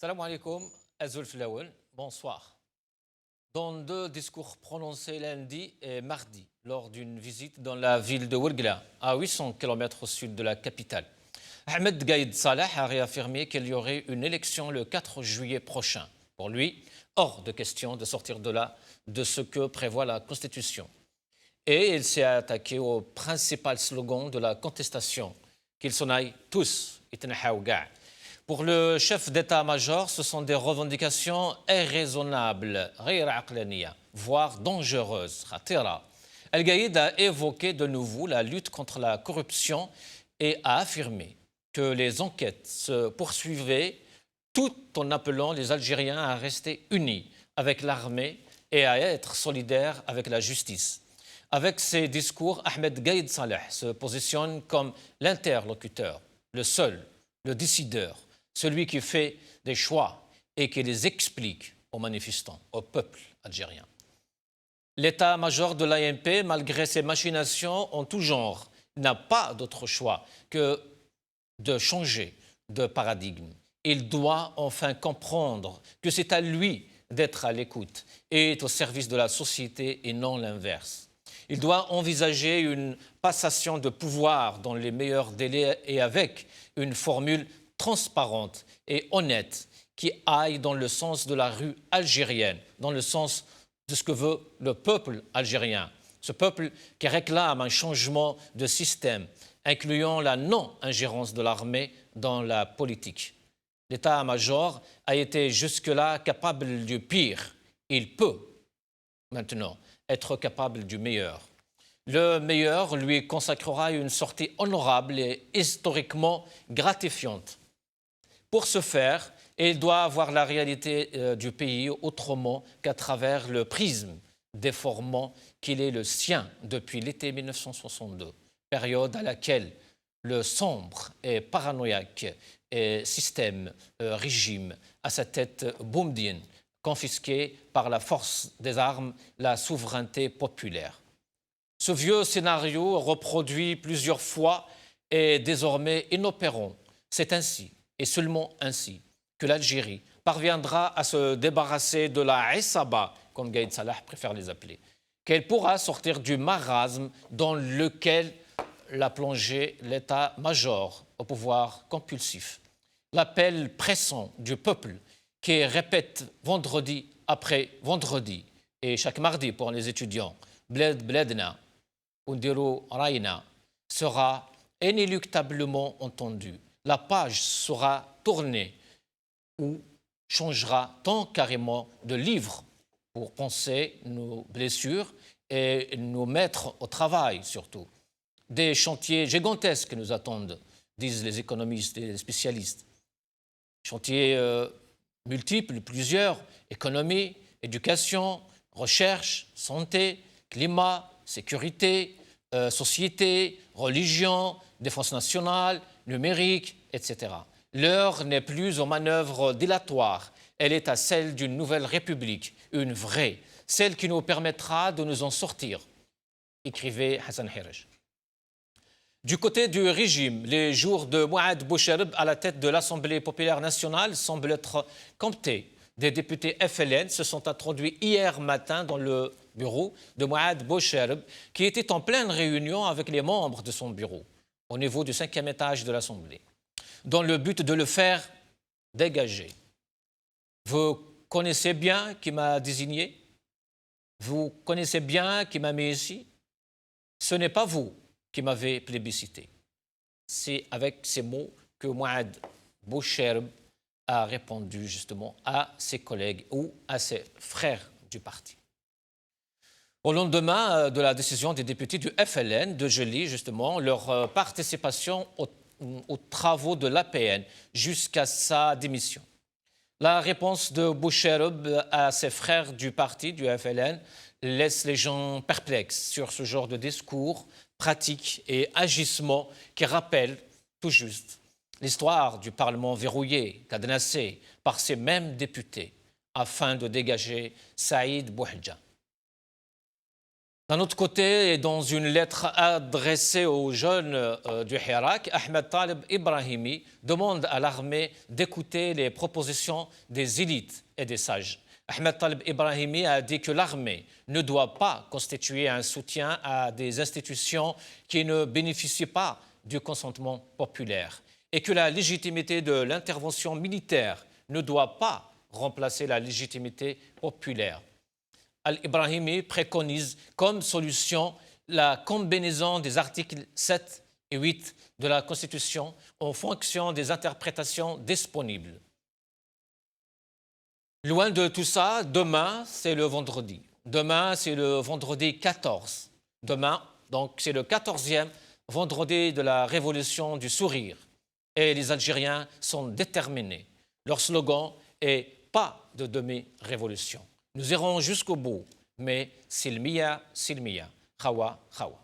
Salam alaikum, Azul Flawel, bonsoir. Dans deux discours prononcés lundi et mardi, lors d'une visite dans la ville de Ouargla, à 800 km au sud de la capitale, Ahmed Gaïd Salah a réaffirmé qu'il y aurait une élection le 4 juillet prochain. Pour lui, hors de question de sortir de là de ce que prévoit la Constitution. Et il s'est attaqué au principal slogan de la contestation, qu'ils s'en aillent tous, Pour le chef d'état-major, ce sont des revendications irraisonnables, voire dangereuses. El-Gaïd a évoqué de nouveau la lutte contre la corruption et a affirmé que les enquêtes se poursuivaient tout en appelant les Algériens à rester unis avec l'armée et à être solidaires avec la justice. Avec ses discours, Ahmed Gaïd Salah se positionne comme l'interlocuteur, le seul, le décideur, celui qui fait des choix et qui les explique aux manifestants, au peuple algérien. L'état-major de l'ANP, malgré ses machinations en tout genre, n'a pas d'autre choix que de changer de paradigme. Il doit enfin comprendre que c'est à lui d'être à l'écoute et au service de la société et non l'inverse. Il doit envisager une passation de pouvoir dans les meilleurs délais et avec une formule transparente et honnête qui aille dans le sens de la rue algérienne, dans le sens de ce que veut le peuple algérien. Ce peuple qui réclame un changement de système, incluant la non-ingérence de l'armée dans la politique. L'état-major a été jusque-là capable du pire. Il peut maintenant être capable du meilleur. Le meilleur lui consacrera une sortie honorable et historiquement gratifiante. Pour ce faire, il doit voir la réalité du pays autrement qu'à travers le prisme déformant qu'il est le sien depuis l'été 1962, période à laquelle le sombre et paranoïaque régime à sa tête Boumediene, confisqué par la force des armes la souveraineté populaire. Ce vieux scénario, reproduit plusieurs fois, est désormais inopérant. C'est ainsi, et seulement ainsi, que l'Algérie parviendra à se débarrasser de la Issaba, comme Gaïd Salah préfère les appeler, qu'elle pourra sortir du marasme dans lequel l'a plongé l'état-major au pouvoir compulsif. L'appel pressant du peuple qui répète vendredi après vendredi et chaque mardi pour les étudiants, Bled Bledna, Undiru Raina, sera inéluctablement entendu. La page sera tournée ou changera tant carrément de livre pour penser nos blessures et nous mettre au travail surtout. Des chantiers gigantesques nous attendent, disent les économistes et les spécialistes. Chantiers multiples, plusieurs, économie, éducation, recherche, santé, climat, sécurité, société, religion, défense nationale, numérique, etc. L'heure n'est plus aux manœuvres dilatoires, elle est à celle d'une nouvelle république, une vraie, celle qui nous permettra de nous en sortir, écrivait Hassan Hiraj. Du côté du régime, les jours de Mouad Boucherb à la tête de l'Assemblée populaire nationale semblent être comptés. Des députés FLN se sont introduits hier matin dans le bureau de Mouad Boucherb, qui était en pleine réunion avec les membres de son bureau, au niveau du 5e étage de l'Assemblée, dans le but de le faire dégager. Vous connaissez bien qui m'a désigné? Vous connaissez bien qui m'a mis ici? Ce n'est pas vous qui m'avez plébiscité. C'est avec ces mots que Mouad Boucherb a répondu justement à ses collègues ou à ses frères du parti. Au lendemain de la décision des députés du FLN de geler justement leur participation aux travaux de l'APN jusqu'à sa démission. La réponse de Boucherb à ses frères du parti du FLN laisse les gens perplexes sur ce genre de discours, pratiques et agissements qui rappellent tout juste l'histoire du Parlement verrouillé, cadenassé par ces mêmes députés afin de dégager Saïd Bouhadja. D'un autre côté, et dans une lettre adressée aux jeunes du Hirak, Ahmed Talib Ibrahimi demande à l'armée d'écouter les propositions des élites et des sages. Ahmed Talib Ibrahimi a dit que l'armée ne doit pas constituer un soutien à des institutions qui ne bénéficient pas du consentement populaire et que la légitimité de l'intervention militaire ne doit pas remplacer la légitimité populaire. Al-Ibrahimi préconise comme solution la combinaison des articles 7 et 8 de la Constitution en fonction des interprétations disponibles. Loin de tout ça, demain, c'est le vendredi. Demain, c'est le vendredi 14. Demain, donc, c'est le 14e vendredi de la révolution du sourire. Et les Algériens sont déterminés. Leur slogan est « pas de demi-révolution ». Nous irons jusqu'au bout, mais silmiya, silmiya, khawa, khawa.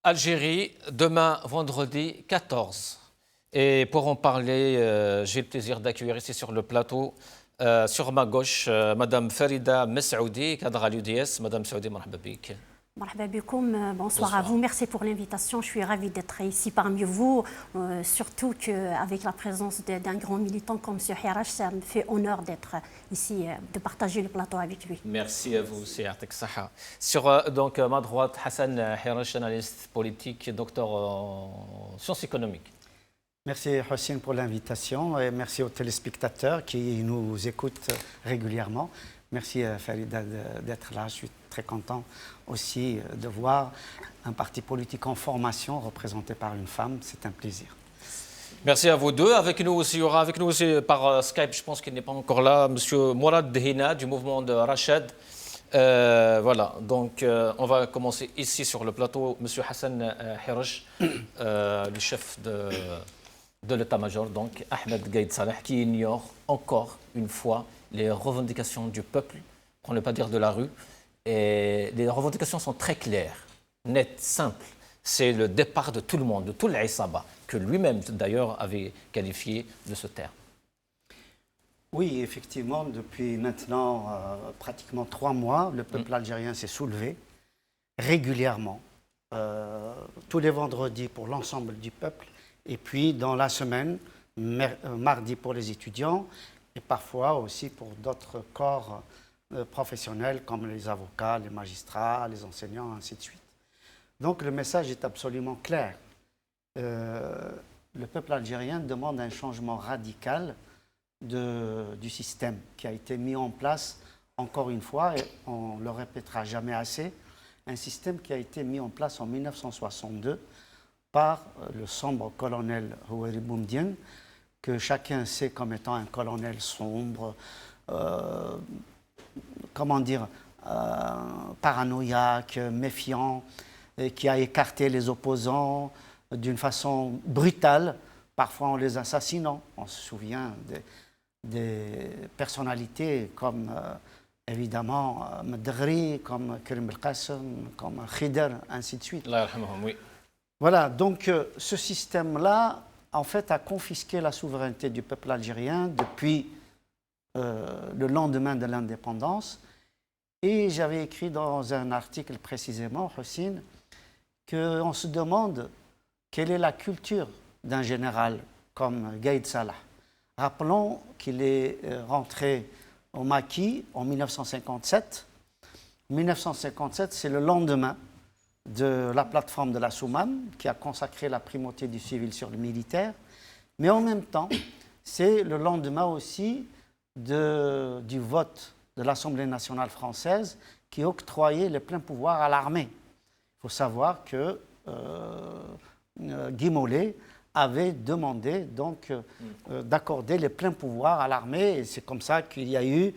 Algérie, demain vendredi 14. Et pour en parler, j'ai le plaisir d'accueillir ici sur le plateau, sur ma gauche, Madame Farida Messoudi, cadre à l'UDS. Madame Saoudi, marhaba bik. Bonsoir à vous, merci pour l'invitation. Je suis ravie d'être ici parmi vous, surtout qu'avec la présence d'un grand militant comme M. Hirash, ça me fait honneur d'être ici, de partager le plateau avec lui. Merci à vous, c'est Artek Saha. Sur donc, ma droite, Hassan Hirash, analyste politique, docteur en sciences économiques. Merci Hossein pour l'invitation et merci aux téléspectateurs qui nous écoutent régulièrement. Merci Farida d'être là. Je suis très content aussi de voir un parti politique en formation représenté par une femme. C'est un plaisir. Merci à vous deux. Avec nous aussi, il y aura avec nous aussi par Skype, je pense qu'il n'est pas encore là, M. Mourad Dehina du mouvement de Rachad. Voilà, donc on va commencer ici sur le plateau. M. Hassan Hirash, le chef de l'état-major, donc Ahmed Gaïd Salah, qui ignore encore une fois les revendications du peuple, pour ne pas dire de la rue. Et les revendications sont très claires, nettes, simples. C'est le départ de tout le monde, de tout l'Aïsaba, que lui-même d'ailleurs avait qualifié de ce terme. Oui, effectivement, depuis maintenant pratiquement 3 mois, le peuple algérien s'est soulevé régulièrement, tous les vendredis pour l'ensemble du peuple, et puis dans la semaine, mardi pour les étudiants, et parfois aussi pour d'autres corps professionnels comme les avocats, les magistrats, les enseignants, ainsi de suite. Donc le message est absolument clair. Le peuple algérien demande un changement radical du système qui a été mis en place, encore une fois, et on ne le répétera jamais assez, un système qui a été mis en place en 1962 par le sombre colonel Houari Boumediene, que chacun sait comme étant un colonel sombre, paranoïaque, méfiant, et qui a écarté les opposants d'une façon brutale, parfois en les assassinant. On se souvient des personnalités comme, évidemment, Madghri, comme Karim Belkacem, comme Khidr, ainsi de suite. Oui. Voilà, donc ce système-là, en fait, a confisqué la souveraineté du peuple algérien depuis le lendemain de l'indépendance. Et j'avais écrit dans un article précisément, Houssine, qu'on se demande quelle est la culture d'un général comme Gaïd Salah. Rappelons qu'il est rentré au Maquis en 1957. 1957, c'est le lendemain de la plateforme de la Soumane, qui a consacré la primauté du civil sur le militaire. Mais en même temps, c'est le lendemain aussi du vote de l'Assemblée nationale française qui octroyait les pleins pouvoirs à l'armée. Il faut savoir que Guy Mollet avait demandé donc d'accorder les pleins pouvoirs à l'armée, et c'est comme ça qu'il y a eu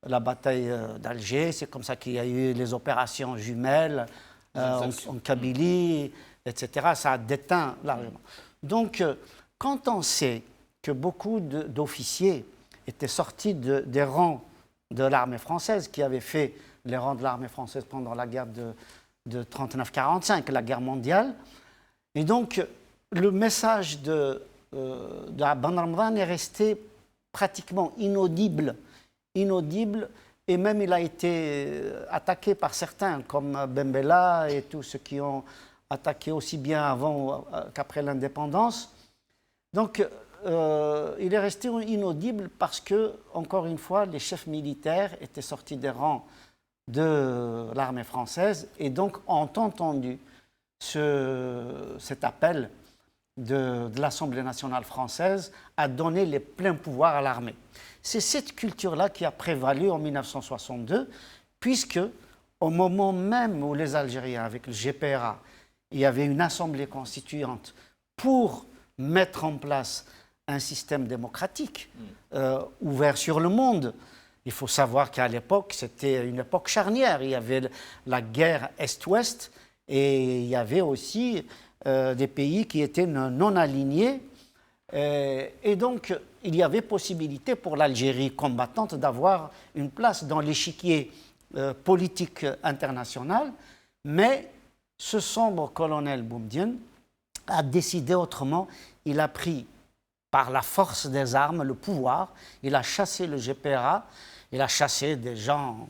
la bataille d'Alger, c'est comme ça qu'il y a eu les opérations jumelles en Kabylie, etc. Ça a déteint largement. Donc, quand on sait que beaucoup d'officiers étaient sortis des rangs de l'armée française, qui avaient fait les rangs de l'armée française pendant la guerre de 39-45, la guerre mondiale, et donc le message de Ben Ramadan est resté pratiquement inaudible, et même il a été attaqué par certains, comme Ben Bella et tous ceux qui ont attaqué aussi bien avant qu'après l'indépendance. Donc, il est resté inaudible parce que, encore une fois, les chefs militaires étaient sortis des rangs de l'armée française et donc ont entendu cet appel de l'Assemblée nationale française à donner les pleins pouvoirs à l'armée. C'est cette culture-là qui a prévalu en 1962, puisque au moment même où les Algériens, avec le GPRA, il y avait une assemblée constituante pour mettre en place un système démocratique ouvert sur le monde. Il faut savoir qu'à l'époque, c'était une époque charnière. Il y avait la guerre Est-Ouest et il y avait aussi des pays qui étaient non alignés. Et donc, il y avait possibilité pour l'Algérie combattante d'avoir une place dans l'échiquier politique international. Mais ce sombre colonel Boumediene a décidé autrement. Il a pris par la force des armes le pouvoir. Il a chassé le GPRA. Il a chassé des gens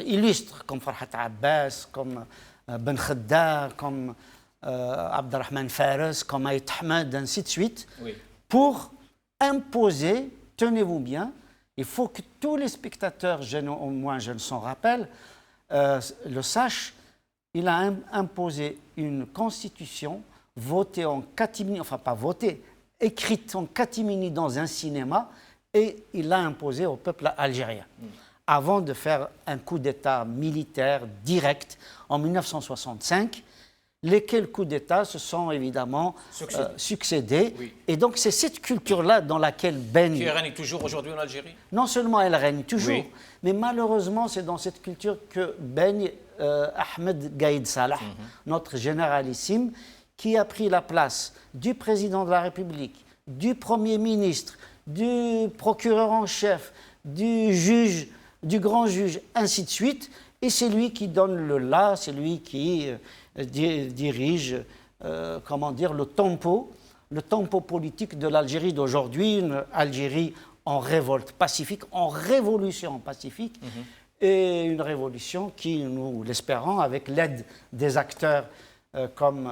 illustres comme Farhat Abbas, comme Ben Khedda, comme Abdelrahman Fares, comme Aït Ahmed, ainsi de suite, oui, pour imposer, tenez-vous bien, il faut que tous les spectateurs, au moins je s'en rappelle, le sachent, il a imposé une constitution votée en catimini, enfin pas votée, écrite en catimini dans un cinéma, et il l'a imposé au peuple algérien, avant de faire un coup d'État militaire direct en 1965, lesquels coups d'État se sont évidemment succédés. Oui. Et donc c'est cette culture-là dans laquelle baigne... Qui règne toujours aujourd'hui en Algérie? Non seulement elle règne toujours, oui, mais malheureusement c'est dans cette culture que baigne Ahmed Gaïd Salah, notre généralissime, qui a pris la place du président de la République, du Premier ministre, du procureur en chef, du juge, du grand juge, ainsi de suite. Et c'est lui qui donne le là, c'est lui qui dirige, le tempo politique de l'Algérie d'aujourd'hui, une Algérie en révolte pacifique, en révolution pacifique, et une révolution qui, nous l'espérons, avec l'aide des acteurs comme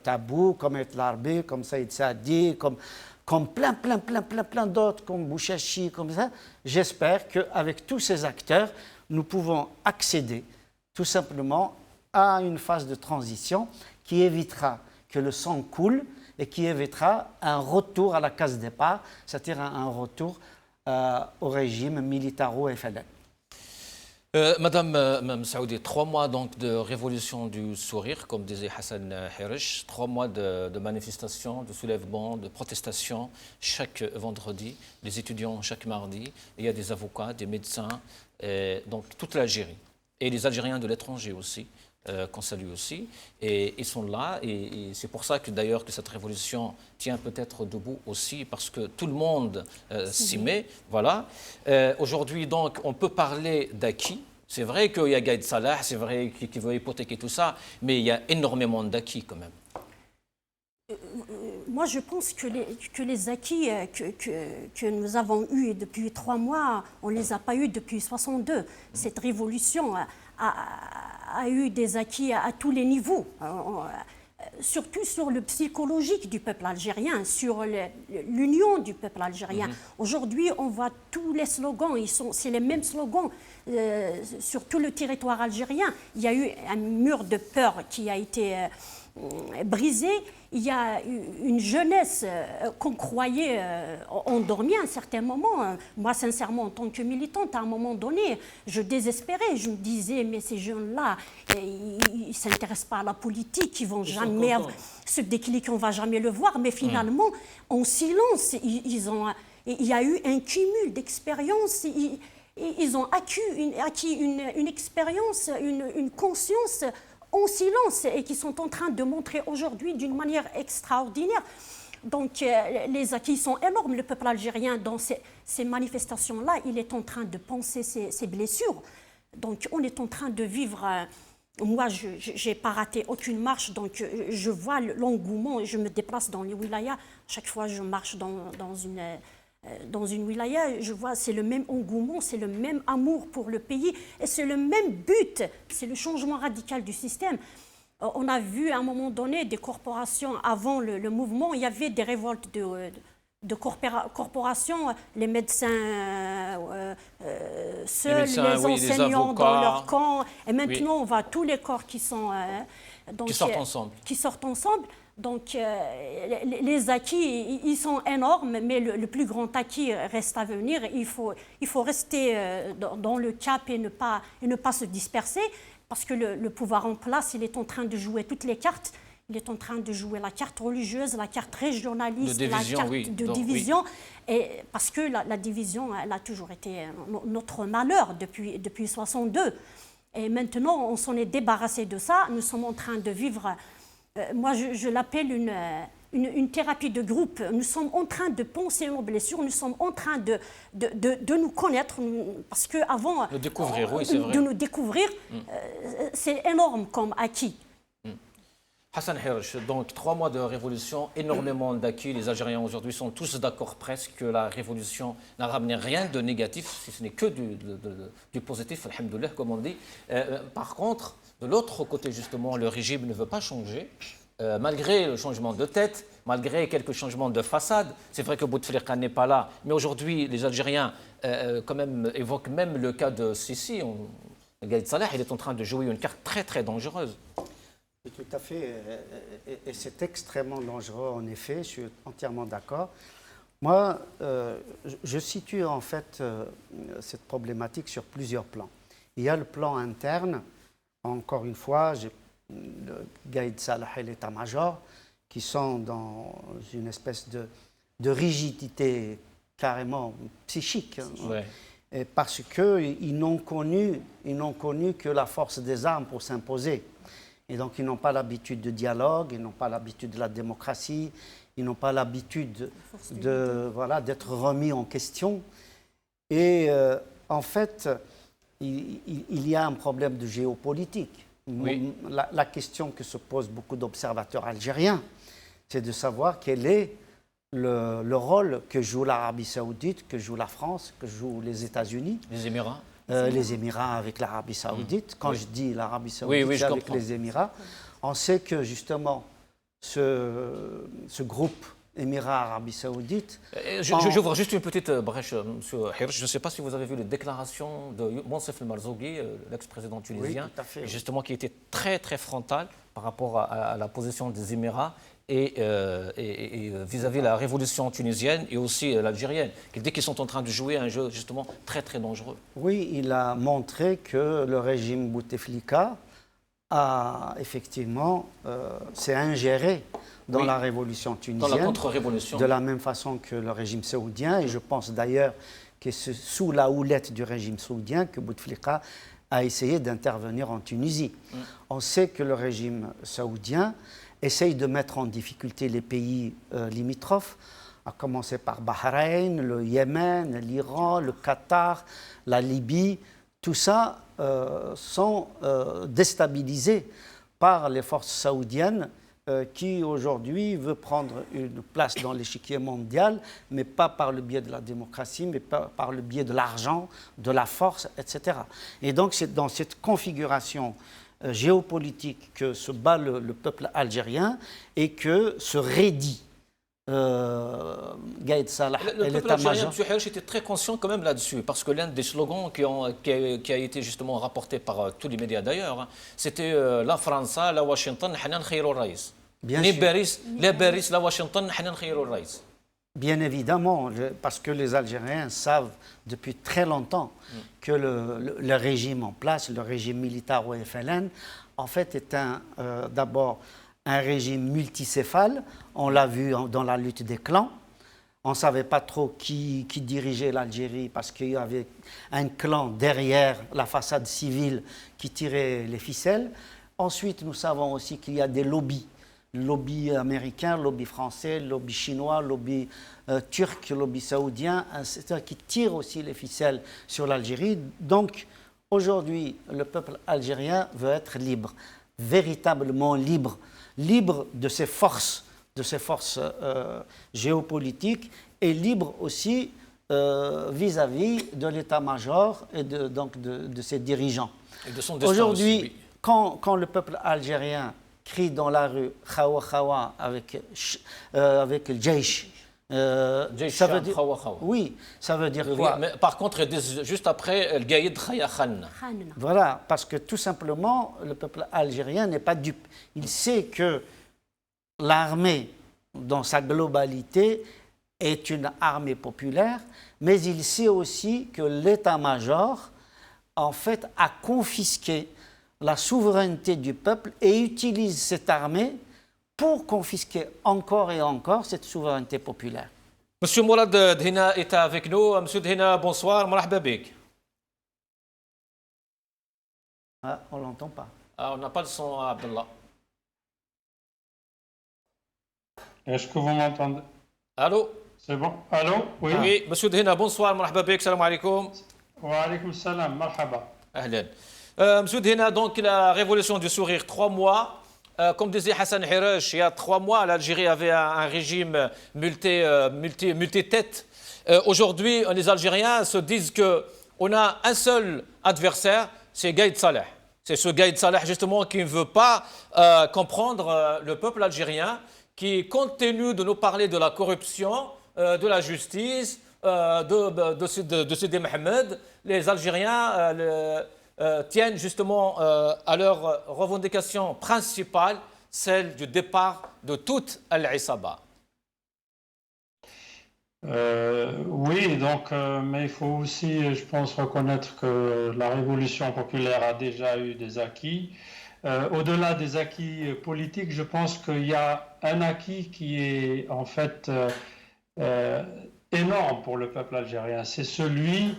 Tabou, comme Et Larbi, comme Saïd Saadi, comme plein d'autres, comme Bouchachi, comme ça. J'espère qu'avec tous ces acteurs, nous pouvons accéder tout simplement à une phase de transition qui évitera que le sang coule et qui évitera un retour à la case départ, c'est-à-dire un retour au régime militaro-FLN. Madame Saoudi, 3 mois donc de révolution du sourire, comme disait Hassan Hirish, 3 mois de manifestations, de soulèvements, de protestations chaque vendredi, les étudiants chaque mardi, il y a des avocats, des médecins, donc toute l'Algérie, et les Algériens de l'étranger aussi, qu'on salue aussi, et ils sont là, et c'est pour ça que d'ailleurs que cette révolution tient peut-être debout aussi, parce que tout le monde s'y met, voilà. Aujourd'hui donc on peut parler d'acquis. C'est vrai qu'il y a Gaïd Salah, c'est vrai qu'il veut hypothéquer tout ça, mais il y a énormément d'acquis quand même. Moi, je pense que les acquis que nous avons eus depuis 3 mois, on ne les a pas eus depuis 62. Cette révolution a eu des acquis à tous les niveaux, surtout sur le psychologique du peuple algérien, sur l'union du peuple algérien. Aujourd'hui, on voit tous les slogans, c'est les mêmes slogans sur tout le territoire algérien. Il y a eu un mur de peur qui a été brisé. Il y a une jeunesse qu'on croyait endormie à un certain moment. Moi, sincèrement, en tant que militante, à un moment donné, je désespérais. Je me disais, mais ces jeunes-là, ils ne s'intéressent pas à la politique, ils vont jamais avoir ce déclic, on ne va jamais le voir. Mais finalement, en silence, il y a eu un cumul d'expériences. Ils ont acquis une expérience, une conscience en silence et qui sont en train de montrer aujourd'hui d'une manière extraordinaire. Donc les acquis sont énormes. Le peuple algérien, dans ces manifestations-là, il est en train de penser ses blessures. Donc on est en train de vivre... moi, je n'ai pas raté aucune marche, donc je vois l'engouement. Je me déplace dans les wilayas. Chaque fois je marche dans une wilaya, je vois, c'est le même engouement, c'est le même amour pour le pays et c'est le même but, c'est le changement radical du système. On a vu à un moment donné des corporations, avant le mouvement, il y avait des révoltes de corporations, les médecins seuls, les enseignants dans leur camp, et maintenant on voit tous les corps qui sortent ensemble. Donc, les acquis, ils sont énormes, mais le plus grand acquis reste à venir. Il faut rester dans le cap et ne pas se disperser, parce que le pouvoir en place, il est en train de jouer toutes les cartes. Il est en train de jouer la carte religieuse, la carte régionaliste, la carte de division. Et parce que la division, elle a toujours été notre malheur depuis 62. Et maintenant, on s'en est débarrassé de ça. Nous sommes en train de vivre... moi, je l'appelle une thérapie de groupe. Nous sommes en train de penser nos blessures, nous sommes en train de nous connaître, parce qu'avant de nous découvrir, c'est énorme comme acquis. Hassan Hirish, donc 3 mois de révolution, énormément d'acquis. Les Algériens aujourd'hui sont tous d'accord presque que la révolution n'a ramené rien de négatif, si ce n'est que du positif, alhamdoulilah, comme on dit. Par contre, de l'autre côté, justement, le régime ne veut pas changer, malgré le changement de tête, malgré quelques changements de façade. C'est vrai que Bouteflika n'est pas là, mais aujourd'hui, les Algériens quand même évoquent même le cas de Sisi. Gaïd Salah, il est en train de jouer une carte très très dangereuse. Oui, tout à fait. Et c'est extrêmement dangereux, en effet. Je suis entièrement d'accord. Moi, je situe en fait cette problématique sur plusieurs plans. Il y a le plan interne. Encore une fois, le Gaïd Salah et l'état-major qui sont dans une espèce de rigidité carrément psychique. Ouais. Et parce qu'ils n'ont connu que la force des armes pour s'imposer. Et donc, ils n'ont pas l'habitude de dialogue, ils n'ont pas l'habitude de la démocratie, ils n'ont pas l'habitude d'être remis en question. Et en fait, il y a un problème de géopolitique. Oui. La question que se posent beaucoup d'observateurs algériens, c'est de savoir quel est le rôle que joue l'Arabie saoudite, que joue la France, que jouent les États-Unis. Les Émirats. Les Émirats avec l'Arabie saoudite. Quand je dis l'Arabie saoudite, c'est avec les Émirats. On sait que justement, ce groupe Émirats-Arabie saoudite... J'ouvre juste une petite brèche, M. Hirish. Je ne sais pas si vous avez vu les déclarations de Monsef El-Marzougi, l'ex-président tunisien, oui, tout à fait, justement qui était très très frontal par rapport à la position des Émirats et vis-à-vis de la révolution tunisienne et aussi l'algérienne. Il dit qu'ils sont en train de jouer un jeu justement très très dangereux. Oui, il a montré que le régime Bouteflika a effectivement s'est ingéré dans la révolution tunisienne, dans la contre-révolution, de la même façon que le régime saoudien. Et je pense d'ailleurs que c'est sous la houlette du régime saoudien que Bouteflika a essayé d'intervenir en Tunisie. On sait que le régime saoudien essaye de mettre en difficulté les pays limitrophes, à commencer par Bahreïn, le Yémen, l'Iran, le Qatar, la Libye. Tout ça sont déstabilisés par les forces saoudiennes qui aujourd'hui veut prendre une place dans l'échiquier mondial, mais pas par le biais de la démocratie, mais par le biais de l'argent, de la force, etc. Et donc c'est dans cette configuration géopolitique que se bat le peuple algérien et que se raidit Gaïd Salah et l'état-major. M. Harish était très conscient quand même là-dessus, parce que l'un des slogans qui a été justement rapporté par tous les médias d'ailleurs, c'était la France, la Washington, hanan khayrou rais. Les Paris, la Washington, hanan khayrou rais. Bien évidemment, parce que les Algériens savent depuis très longtemps que le régime en place, le régime militaire au FLN, en fait est d'abord un régime multicéphale. On l'a vu dans la lutte des clans. On ne savait pas trop qui dirigeait l'Algérie parce qu'il y avait un clan derrière la façade civile qui tirait les ficelles. Ensuite, nous savons aussi qu'il y a des lobbies. Lobby américain, lobby français, lobby chinois, lobby turc, lobby saoudien, etc., qui tirent aussi les ficelles sur l'Algérie. Donc, aujourd'hui, le peuple algérien veut être libre, véritablement libre, libre de ses forces géopolitiques et libre aussi vis-à-vis de l'état-major et de ses dirigeants. Aujourd'hui, oui. Quand le peuple algérien crie dans la rue Khawa Khawa avec le Jaish, ça veut dire oui, ça veut dire quoi? Mais par contre, ils disent juste après le Gaïd Khaya Khan. Voilà, parce que tout simplement, le peuple algérien n'est pas dupe. Il sait que l'armée, dans sa globalité, est une armée populaire, mais il sait aussi que l'état-major, en fait, a confisqué la souveraineté du peuple et utilise cette armée pour confisquer encore et encore cette souveraineté populaire. Monsieur Mourad Dhina est avec nous. Monsieur Dhina, bonsoir, marhaba bik. Ah, on ne l'entend pas. Ah, on n'a pas le son, Abdallah. Est-ce que vous m'entendez? Allô? C'est bon? Allô? Oui. Oui, monsieur Dhina, bonsoir, marhaba bik, salam alaikum. Wa alaikum salam, marhaba. Ahlan. Monsieur Dhina, donc la révolution du sourire, 3 mois. Comme disait Hassan Harish, il y a 3 mois, l'Algérie avait un régime multi-tête. Aujourd'hui, les Algériens se disent qu'on a un seul adversaire, c'est Gaïd Salah. C'est ce Gaïd Salah, justement, qui ne veut pas comprendre le peuple algérien, qui, compte tenu de nous parler de la corruption, de la justice, de Sidi Mohamed, les Algériens tiennent justement à leur revendication principale, celle du départ de toute Al-Isaba. Oui, donc, mais il faut aussi, je pense, reconnaître que la révolution populaire a déjà eu des acquis. Au-delà des acquis politiques, je pense qu'il y a un acquis qui est en fait énorme pour le peuple algérien. C'est celui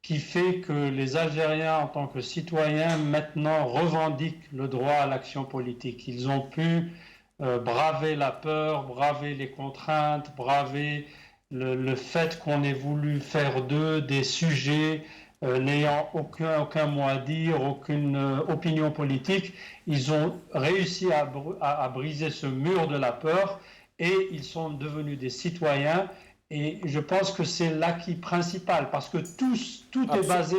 qui fait que les Algériens, en tant que citoyens, maintenant revendiquent le droit à l'action politique. Ils ont pu braver la peur, braver les contraintes, braver le fait qu'on ait voulu faire d'eux des sujets n'ayant aucun mot à dire, aucune opinion politique. Ils ont réussi à briser ce mur de la peur et ils sont devenus des citoyens. Et je pense que c'est l'acquis principal, parce que tout est basé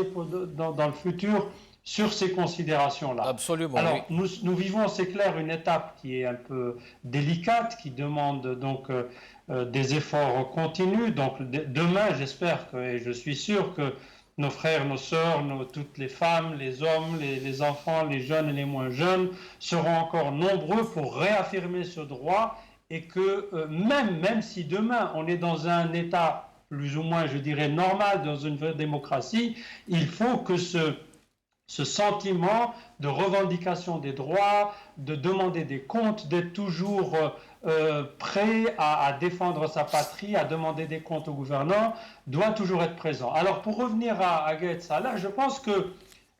dans le futur sur ces considérations-là. Absolument. Alors, oui. nous vivons, c'est clair, une étape qui est un peu délicate, qui demande donc des efforts continus. Donc, demain, j'espère et je suis sûr que nos frères, nos sœurs, toutes les femmes, les hommes, les enfants, les jeunes et les moins jeunes seront encore nombreux pour réaffirmer ce droit et que même si demain on est dans un État plus ou moins, je dirais, normal, dans une vraie démocratie, il faut que ce sentiment de revendication des droits, de demander des comptes, d'être toujours prêt à défendre sa patrie, à demander des comptes au gouvernant, doit toujours être présent. Alors pour revenir à Gaël Salah, je pense que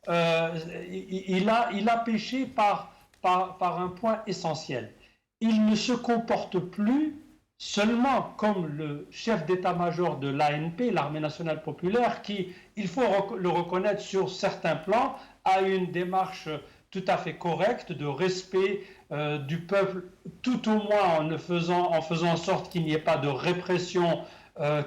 il a péché par un point essentiel. Il ne se comporte plus seulement comme le chef d'état-major de l'ANP, l'Armée nationale populaire, qui, il faut le reconnaître sur certains plans, a une démarche tout à fait correcte de respect du peuple, tout au moins en faisant en sorte qu'il n'y ait pas de répression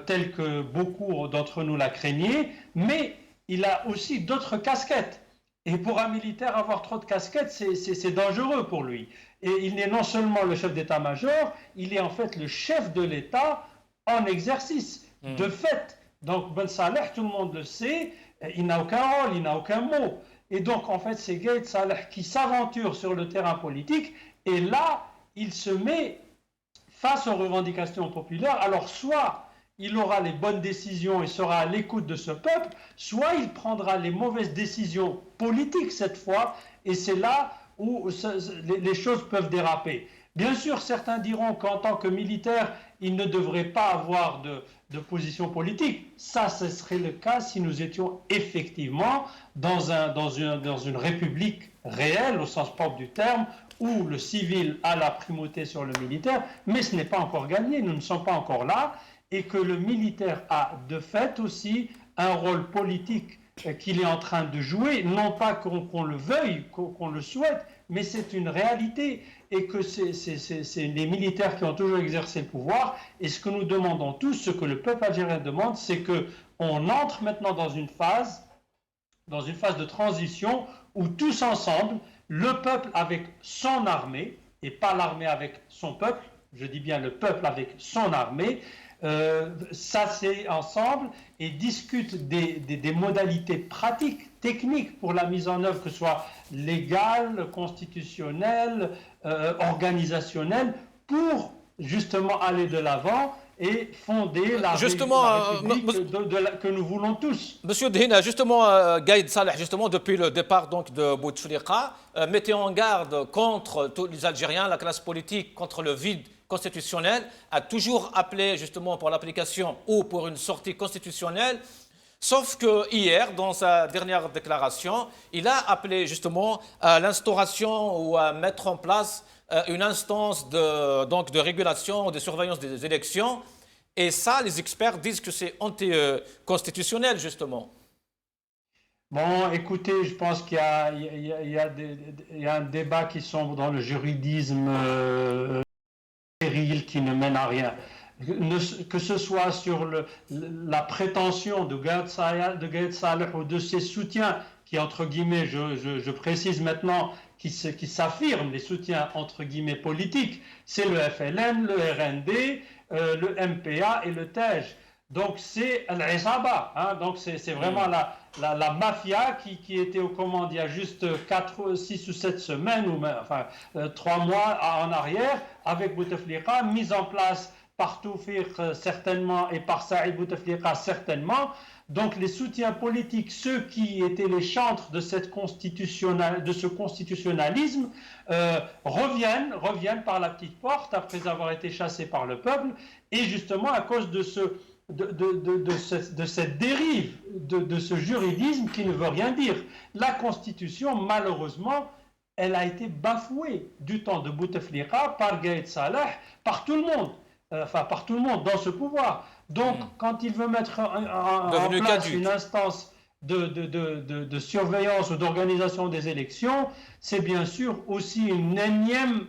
telle que beaucoup d'entre nous la craignaient, mais il a aussi d'autres casquettes. Et pour un militaire, avoir trop de casquettes, c'est dangereux pour lui. Et il n'est non seulement le chef d'état-major, il est en fait le chef de l'État en exercice. De fait, donc Ben Saleh, tout le monde le sait, il n'a aucun rôle, il n'a aucun mot. Et donc, en fait, c'est Gaël Saleh qui s'aventure sur le terrain politique, et là, il se met face aux revendications populaires. Alors, soit il aura les bonnes décisions et sera à l'écoute de ce peuple, soit il prendra les mauvaises décisions politiques cette fois, et c'est là où les choses peuvent déraper. Bien sûr, certains diront qu'en tant que militaire, il ne devrait pas avoir de position politique. Ça, ce serait le cas si nous étions effectivement dans une république réelle, au sens propre du terme, où le civil a la primauté sur le militaire, mais ce n'est pas encore gagné, nous ne sommes pas encore là, et que le militaire a de fait aussi un rôle politique qu'il est en train de jouer, non pas qu'on le veuille, qu'on le souhaite, mais c'est une réalité, et que c'est les militaires qui ont toujours exercé le pouvoir, et ce que nous demandons tous, ce que le peuple algérien demande, c'est qu'on entre maintenant dans une phase de transition où tous ensemble, le peuple avec son armée, et pas l'armée avec son peuple, je dis bien le peuple avec son armée, s'assied ensemble et discute des modalités pratiques, techniques pour la mise en œuvre, que ce soit légale, constitutionnelle, organisationnelle, pour justement aller de l'avant et fonder la République que nous voulons tous. Monsieur Dhina, justement, Gaïd Saleh, justement, depuis le départ donc, de Bouteflika, mettez en garde contre tous les Algériens, la classe politique, contre le vide constitutionnel, a toujours appelé justement pour l'application ou pour une sortie constitutionnelle, sauf que hier, dans sa dernière déclaration, il a appelé justement à l'instauration ou à mettre en place une instance de régulation ou de surveillance des élections, et ça, les experts disent que c'est anticonstitutionnel justement. Bon, écoutez, je pense qu'il y a un débat qui sombre dans le juridisme qui ne mène à rien. Que ce soit sur la prétention de Gaël Saleh ou de ses soutiens, qui entre guillemets, je précise maintenant, qui s'affirment, les soutiens entre guillemets politiques, c'est le FLN, le RND, le MPA et le TEJ. Donc c'est l'Isaba, hein, donc c'est vraiment la mafia qui était aux commandes il y a juste 6 ou 7 semaines, ou enfin 3 mois en arrière, avec Bouteflika, mise en place par Toufik certainement et par Saïd Bouteflika certainement. Donc les soutiens politiques, ceux qui étaient les chantres de ce constitutionnalisme, reviennent par la petite porte après avoir été chassés par le peuple, et justement à cause de cette dérive, de ce juridisme qui ne veut rien dire. La Constitution, malheureusement, elle a été bafouée du temps de Bouteflika par Gaël Saleh, par tout le monde. Par tout le monde dans ce pouvoir. Donc, quand il veut mettre en place une instance de surveillance ou d'organisation des élections, c'est bien sûr aussi un énième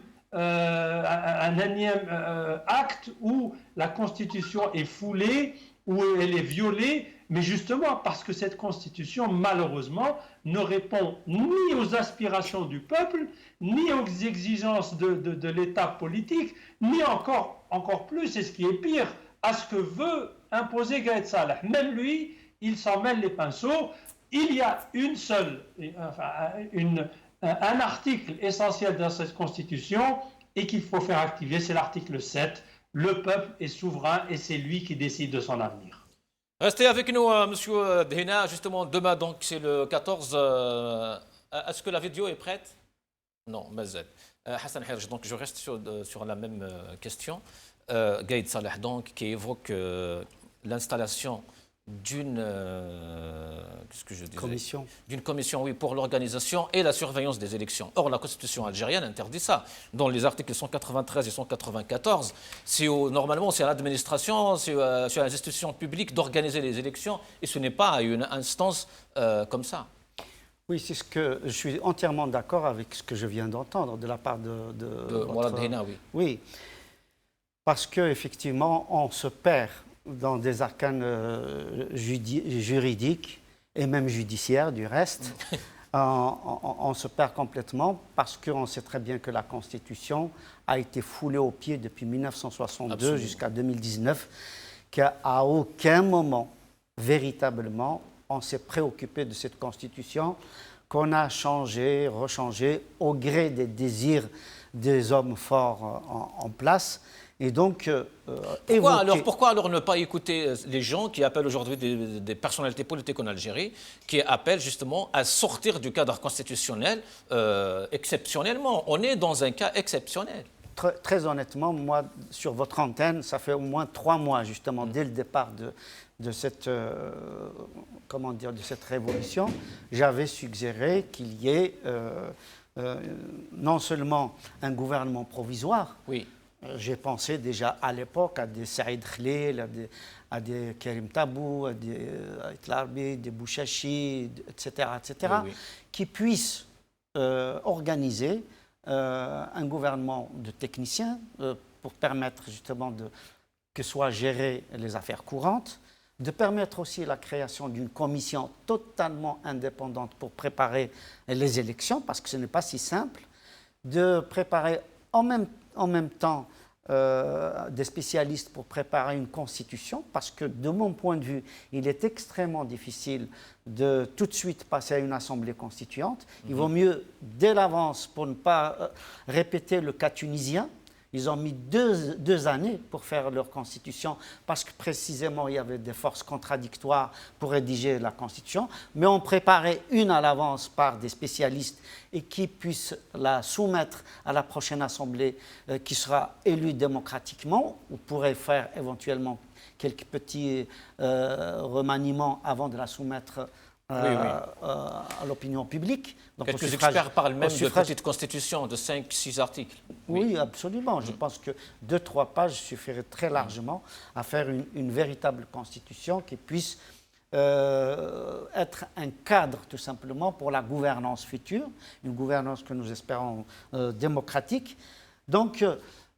acte où la Constitution est foulée, où elle est violée, mais justement parce que cette Constitution, malheureusement, ne répond ni aux aspirations du peuple, ni aux exigences de l'État politique, ni encore plus, et ce qui est pire, à ce que veut imposer Gaël Saleh. Même lui, il s'en mêle les pinceaux. Il y a un article essentiel dans cette Constitution, et qu'il faut faire activer, c'est l'article 7. Le peuple est souverain et c'est lui qui décide de son avenir. Restez avec nous, Monsieur Dhina. Justement, demain, donc, c'est le 14. Est-ce que la vidéo est prête? Non, Mazet. Hassan Hirj, donc je reste sur la même question. Gaïd Salah, donc, qui évoque l'installation d'une commission, oui, pour l'organisation et la surveillance des élections. Or, la Constitution algérienne interdit ça. Dans les articles 193 et 194, normalement, c'est à l'administration, c'est à l'institution publique d'organiser les élections, et ce n'est pas à une instance comme ça. Oui, c'est ce que je suis entièrement d'accord avec ce que je viens d'entendre de la part de Mourad Dhina, oui. Oui, parce qu'effectivement, on se perd dans des arcanes juridiques et même judiciaires du reste. On se perd complètement parce qu'on sait très bien que la Constitution a été foulée aux pieds depuis 1962 jusqu'à 2019, qu'à aucun moment, véritablement, on s'est préoccupé de cette Constitution qu'on a changée, rechangée au gré des désirs des hommes forts en place. Et donc, pourquoi alors ne pas écouter les gens qui appellent aujourd'hui des personnalités politiques en Algérie, qui appellent justement à sortir du cadre constitutionnel exceptionnellement? On est dans un cas exceptionnel. Très honnêtement, moi, sur votre antenne, ça fait au moins 3 mois, justement, dès le départ de cette révolution, j'avais suggéré qu'il y ait non seulement un gouvernement provisoire. Oui. J'ai pensé déjà à l'époque à des Saïd Khlil, à des Karim Tabou, à des Itlarbi, des Bouchachi, etc., oui. Qui puissent organiser un gouvernement de techniciens pour permettre justement que soient gérées les affaires courantes, de permettre aussi la création d'une commission totalement indépendante pour préparer les élections, parce que ce n'est pas si simple, de préparer en même temps des spécialistes pour préparer une constitution, parce que de mon point de vue, il est extrêmement difficile de tout de suite passer à une assemblée constituante. Il vaut mieux, dès l'avance, pour ne pas répéter le cas tunisien, ils ont mis deux années pour faire leur constitution parce que précisément il y avait des forces contradictoires pour rédiger la constitution, mais on préparait une à l'avance par des spécialistes et qui puissent la soumettre à la prochaine assemblée qui sera élue démocratiquement. On pourrait faire éventuellement quelques petits remaniements avant de la soumettre à l'opinion publique. Donc, quelques experts parlent même de petite constitution de 5-6 articles. Oui, absolument. Je pense que 2-3 pages suffiraient très largement à faire une véritable constitution qui puisse être un cadre tout simplement pour la gouvernance future, une gouvernance que nous espérons démocratique. Donc,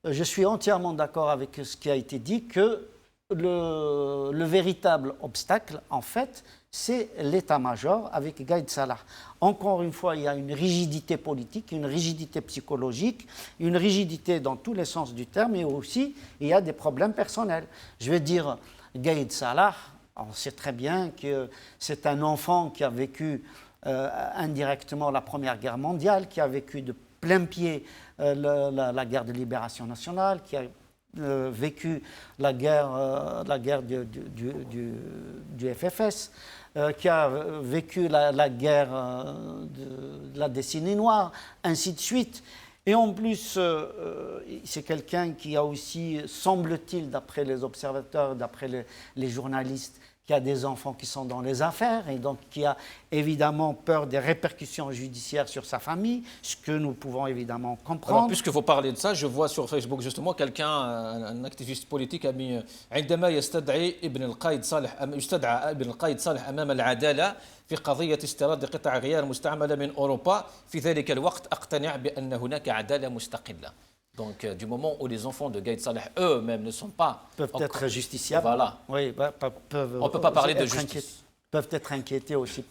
je suis entièrement d'accord avec ce qui a été dit, que le véritable obstacle, en fait, c'est l'état-major avec Gaïd Salah. Encore une fois, il y a une rigidité politique, une rigidité psychologique, une rigidité dans tous les sens du terme, mais aussi il y a des problèmes personnels. Je vais dire, Gaïd Salah, on sait très bien que c'est un enfant qui a vécu indirectement la Première Guerre mondiale, qui a vécu de plein pied la guerre de libération nationale, qui a vécu la guerre du FFS, qui a vécu la guerre de la décennie noire, ainsi de suite. Et en plus, c'est quelqu'un qui a aussi, semble-t-il, d'après les observateurs, d'après les journalistes, qui a des enfants qui sont dans les affaires et donc qui a évidemment peur des répercussions judiciaires sur sa famille, ce que nous pouvons évidemment comprendre. Alors, puisque vous parlez de ça, je vois sur Facebook justement quelqu'un, un activiste politique, a mis عندما يستدعي ابن القائد صالح يستدعى ابن القائد صالح أمام العدالة في قضية استيراد قطع غيار مستعملة من أوروبا في ذلك الوقت أقتنع بأن هناك عدالة مستقلة. Donc, du moment où les enfants de Gaïd Salah eux-mêmes ne sont pas... Peuvent être justiciables. Voilà. Oui, on ne peut pas parler de justice. Peuvent être inquiétés aussi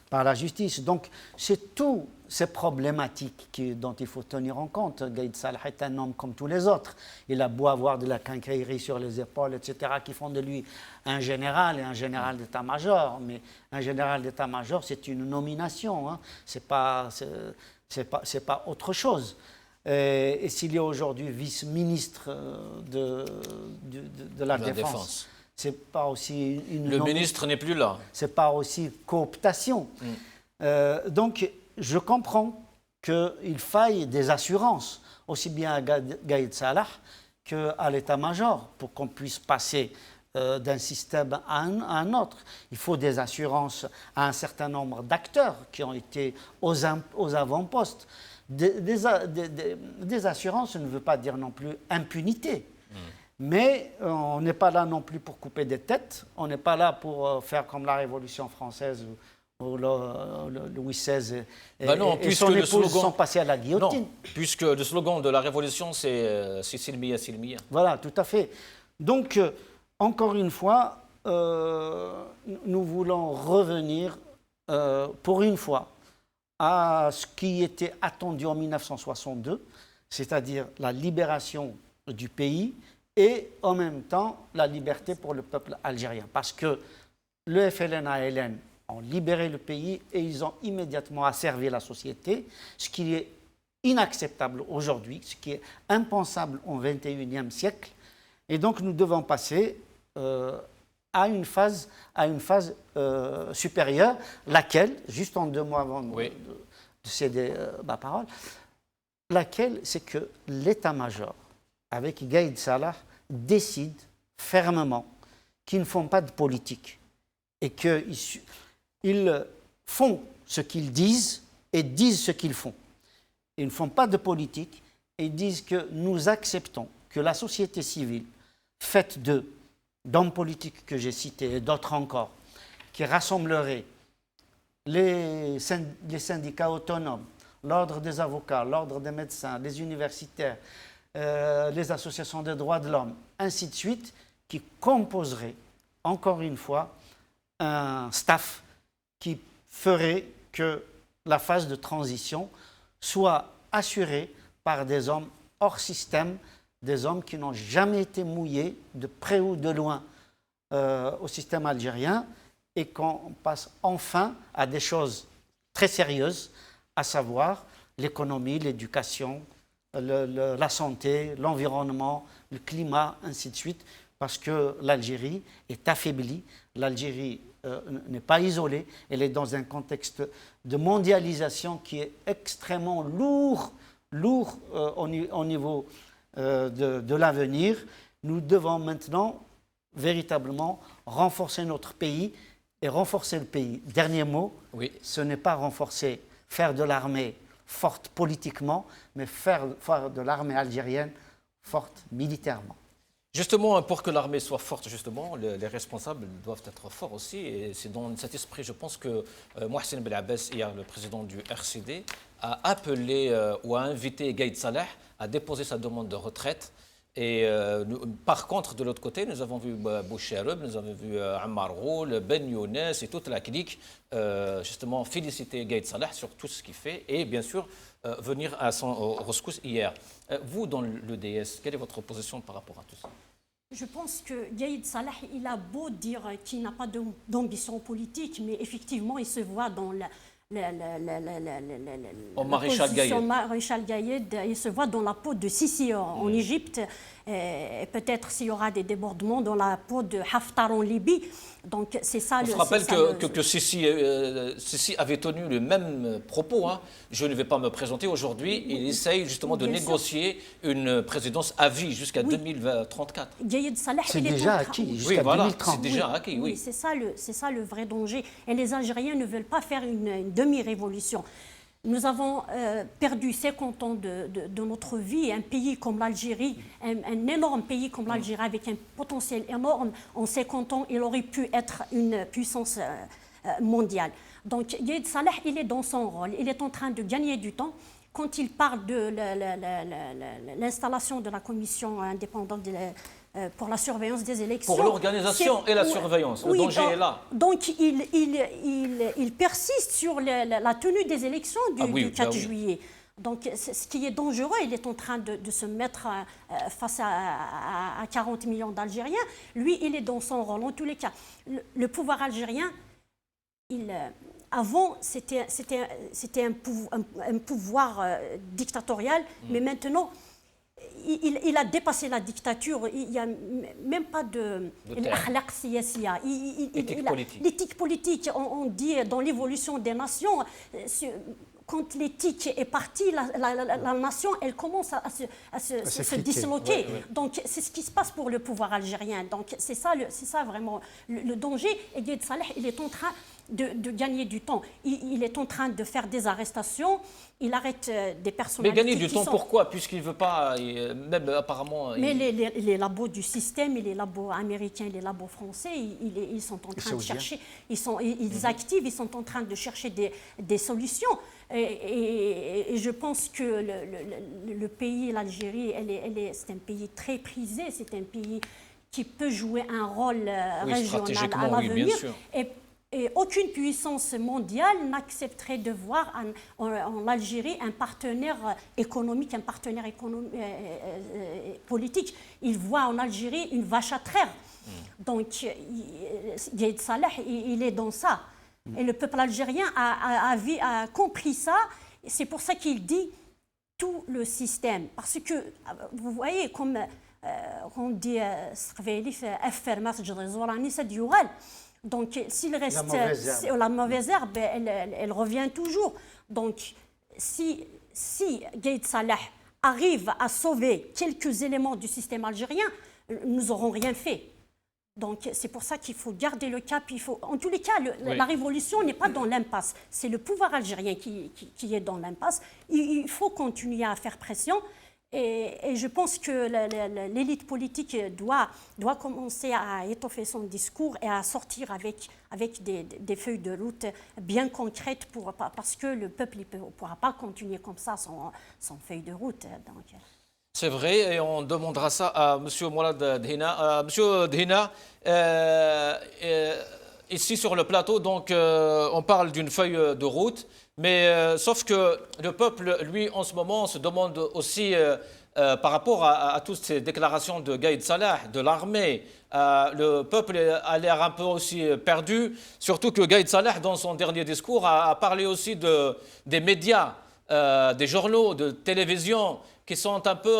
par la justice. Donc, c'est toutes ces problématiques dont il faut tenir en compte. Gaïd Salah est un homme comme tous les autres. Il a beau avoir de la quincaillerie sur les épaules, etc., qui font de lui un général et un général d'état-major. Mais un général d'état-major, c'est une nomination. Hein. C'est pas autre chose. Et s'il est aujourd'hui vice-ministre de la Défense, c'est pas aussi une... Le ministre n'est plus là. C'est pas aussi cooptation. Donc, je comprends qu'il faille des assurances, aussi bien à Gaïd Salah qu'à l'état-major, pour qu'on puisse passer d'un système à un autre. Il faut des assurances à un certain nombre d'acteurs qui ont été aux avant-postes. Des assurances ne veut pas dire non plus impunité. Mais on n'est pas là non plus pour couper des têtes. On n'est pas là pour faire comme la Révolution française où Louis XVI et son épouse sont passés à la guillotine. Non, puisque le slogan de la Révolution, c'est Silmiya, Silmiya. Voilà, tout à fait. Donc, encore une fois, nous voulons revenir pour une fois à ce qui était attendu en 1962, c'est-à-dire la libération du pays et en même temps la liberté pour le peuple algérien. Parce que le FLN-ALN ont libéré le pays et ils ont immédiatement asservi la société, ce qui est inacceptable aujourd'hui, ce qui est impensable au XXIe siècle. Et donc nous devons passer à une phase supérieure, laquelle, juste en 2 mois avant de céder ma parole, laquelle c'est que l'état-major, avec Gaïd Salah, décide fermement qu'ils ne font pas de politique et qu'ils font ce qu'ils disent et disent ce qu'ils font. Ils ne font pas de politique et disent que nous acceptons que la société civile, faite d'hommes politiques que j'ai cités et d'autres encore, qui rassembleraient les syndicats autonomes, l'ordre des avocats, l'ordre des médecins, les universitaires, les associations des droits de l'homme, ainsi de suite, qui composeraient, encore une fois, un staff qui ferait que la phase de transition soit assurée par des hommes hors système, des hommes qui n'ont jamais été mouillés de près ou de loin au système algérien et qu'on passe enfin à des choses très sérieuses, à savoir l'économie, l'éducation, la santé, l'environnement, le climat, ainsi de suite, parce que l'Algérie est affaiblie, l'Algérie n'est pas isolée, elle est dans un contexte de mondialisation qui est extrêmement lourd au niveau de l'avenir. Nous devons maintenant véritablement renforcer notre pays et renforcer le pays. Dernier mot, ce n'est pas renforcer, faire de l'armée forte politiquement, mais faire de l'armée algérienne forte militairement. Justement, pour que l'armée soit forte, justement, les responsables doivent être forts aussi. Et c'est dans cet esprit, je pense que Mohsen Belabbès, hier, le président du RCD, a appelé ou a invité Gaïd Salah à déposer sa demande de retraite. Et par contre, de l'autre côté, nous avons vu Bouchereb, nous avons vu Ammar Ghoul, Ben Younes et toute la clique, justement, féliciter Gaïd Salah sur tout ce qu'il fait et bien sûr venir à son rescousse hier. Vous, dans l'EDS, quelle est votre position par rapport à tout ça? Je pense que Gaïd Salah, il a beau dire qu'il n'a pas d'ambition politique, mais effectivement, il se voit dans Maréchal Gaïed, il se voit dans la peau de Sisi en Égypte, et peut-être s'il y aura des débordements dans la peau de Haftar en Libye. Donc c'est ça. On se rappelle que Sisi avait tenu le même propos. Hein. Je ne vais pas me présenter aujourd'hui. Il essaye justement de négocier une présidence à vie jusqu'à 2034. Gaïd Salah, c'est déjà acquis jusqu'à 2030. C'est déjà acquis, oui. C'est ça le vrai danger. Et les Algériens ne veulent pas faire une demi-révolution. Nous avons perdu 50 ans de notre vie. Un pays comme l'Algérie, un énorme pays comme l'Algérie, avec un potentiel énorme, en 50 ans, il aurait pu être une puissance mondiale. Donc, Gaïd Salah, il est dans son rôle. Il est en train de gagner du temps. Quand il parle de l'installation de la commission indépendante pour la surveillance des élections. Pour l'organisation et la surveillance, le danger est là. Donc il persiste sur la tenue des élections du 4 juillet. Donc ce qui est dangereux, il est en train de se mettre face à 40 millions d'Algériens. Lui, il est dans son rôle. En tous les cas, le pouvoir algérien, avant, c'était un pouvoir dictatorial, mais maintenant, il a dépassé la dictature. Il n'y a même pas l'éthique politique. On dit dans l'évolution des nations, quand l'éthique est partie, la nation, elle commence à se disloquer. Ouais. Donc, c'est ce qui se passe pour le pouvoir algérien. Donc, c'est ça vraiment le danger. Et Gaïd Salah, il est en train de gagner du temps. Il est en train de faire des arrestations. Il arrête des personnalités. Mais gagner du temps, pourquoi? Puisqu'il ne veut pas, même apparemment... Mais les labos du système, les labos américains, les labos français, ils sont en train de chercher, ils activent, ils sont en train de chercher des solutions. Et je pense que le pays, l'Algérie, c'est un pays très prisé, c'est un pays qui peut jouer un rôle régional à l'avenir. Et aucune puissance mondiale n'accepterait de voir en Algérie un partenaire économique, politique. Il voit en Algérie une vache à traire. Donc, Gaïd Salah, il est dans ça. Et le peuple algérien a compris ça. C'est pour ça qu'il dit tout le système. Parce que, vous voyez, comme on dit, donc, s'il reste la mauvaise herbe, elle revient toujours. Donc, si Gaïd Salah arrive à sauver quelques éléments du système algérien, nous n'aurons rien fait. Donc, c'est pour ça qu'il faut garder le cap. En tous les cas, la révolution n'est pas dans l'impasse. C'est le pouvoir algérien qui est dans l'impasse. Il faut continuer à faire pression. Et je pense que l'élite politique doit commencer à étoffer son discours et à sortir avec des feuilles de route bien concrètes parce que le peuple ne pourra pas continuer comme ça sans feuille de route. Donc. C'est vrai, et on demandera ça à M. Mourad Dhina. Monsieur Dhina, ici sur le plateau, donc, on parle d'une feuille de route. Mais sauf que le peuple, lui, en ce moment, se demande aussi, par rapport à toutes ces déclarations de Gaïd Salah, de l'armée, le peuple a l'air un peu aussi perdu, surtout que Gaïd Salah, dans son dernier discours, a parlé aussi des médias, des journaux, de télévision, qui sont un peu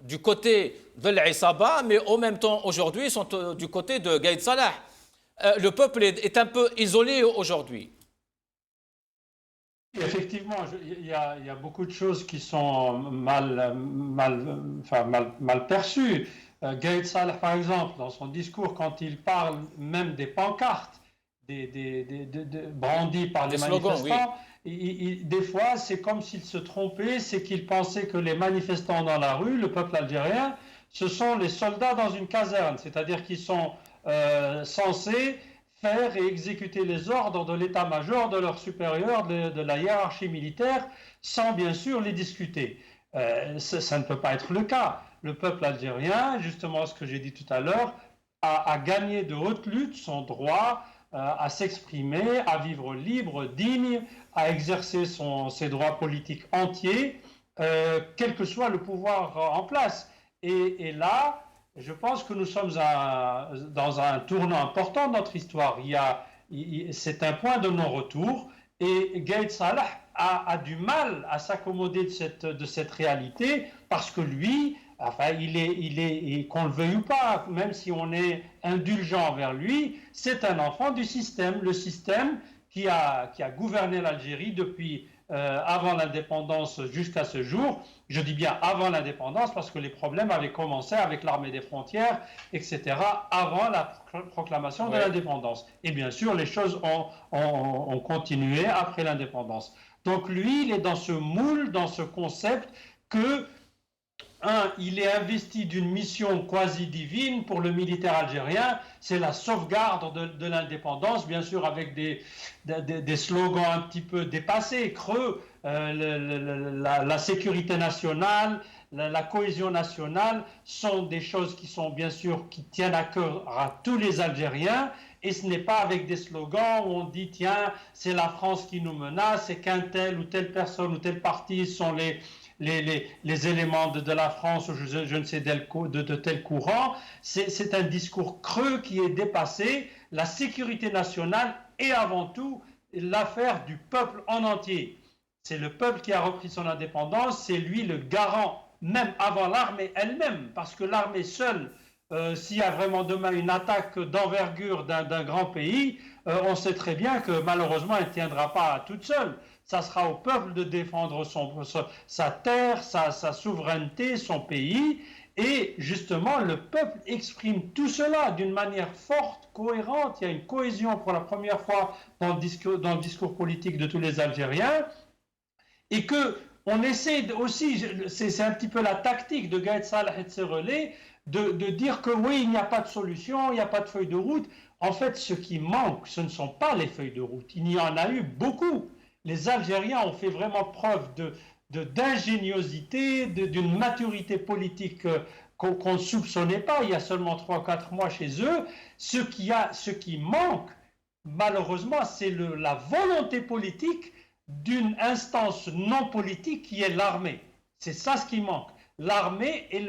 du côté de l'Isaba, mais en même temps, aujourd'hui, ils sont du côté de Gaïd Salah. Le peuple est un peu isolé aujourd'hui. Effectivement, il y a beaucoup de choses qui sont mal perçues. Gaïd Salah, par exemple, dans son discours, quand il parle même des pancartes brandies par les manifestants, des fois, c'est comme s'il se trompait, c'est qu'il pensait que les manifestants dans la rue, le peuple algérien, ce sont les soldats dans une caserne, c'est-à-dire qu'ils sont censés faire et exécuter les ordres de l'état-major, de leur supérieur, de la hiérarchie militaire, sans bien sûr les discuter. Ça ne peut pas être le cas. Le peuple algérien, justement ce que j'ai dit tout à l'heure, a gagné de haute lutte son droit à s'exprimer, à vivre libre, digne, à exercer ses droits politiques entiers, quel que soit le pouvoir en place. Et là, je pense que nous sommes dans un tournant important de notre histoire. C'est un point de non-retour et Gaïd Salah a du mal à s'accommoder de cette réalité parce que lui, enfin, qu'on le veuille ou pas, même si on est indulgent envers lui, c'est un enfant du système. Le système qui a gouverné l'Algérie depuis avant l'indépendance jusqu'à ce jour. Je dis bien avant l'indépendance parce que les problèmes avaient commencé avec l'armée des frontières, etc., avant la proclamation de l'indépendance. Et bien sûr, les choses ont continué après l'indépendance. Donc lui, il est dans ce moule, dans ce concept que il est investi d'une mission quasi divine pour le militaire algérien, c'est la sauvegarde de l'indépendance, bien sûr avec des slogans un petit peu dépassés, creux, la sécurité nationale, la cohésion nationale sont des choses qui sont bien sûr qui tiennent à cœur à tous les Algériens. Et ce n'est pas avec des slogans où on dit tiens, c'est la France qui nous menace, c'est qu'un tel ou telle personne ou tel parti sont les éléments de la France ou je ne sais de tel courant. C'est un discours creux qui est dépassé. La sécurité nationale est avant tout l'affaire du peuple en entier. C'est le peuple qui a repris son indépendance, c'est lui le garant, même avant l'armée elle-même, parce que l'armée seule, s'il y a vraiment demain une attaque d'envergure d'un grand pays, on sait très bien que malheureusement elle ne tiendra pas toute seule. Ça sera au peuple de défendre sa terre, sa souveraineté, son pays. Et justement, le peuple exprime tout cela d'une manière forte, cohérente. Il y a une cohésion pour la première fois dans le discours politique de tous les Algériens. Et qu'on essaie aussi, c'est un petit peu la tactique de Gaïd Salah et de ses relais, de dire que oui, il n'y a pas de solution, il n'y a pas de feuille de route. En fait, ce qui manque, ce ne sont pas les feuilles de route. Il y en a eu beaucoup. Les Algériens ont fait vraiment preuve d'ingéniosité, d'une maturité politique qu'on ne soupçonnait pas il y a seulement 3 ou 4 mois chez eux. Ce qui manque, malheureusement, c'est la volonté politique d'une instance non politique qui est l'armée. C'est ça ce qui manque. L'armée est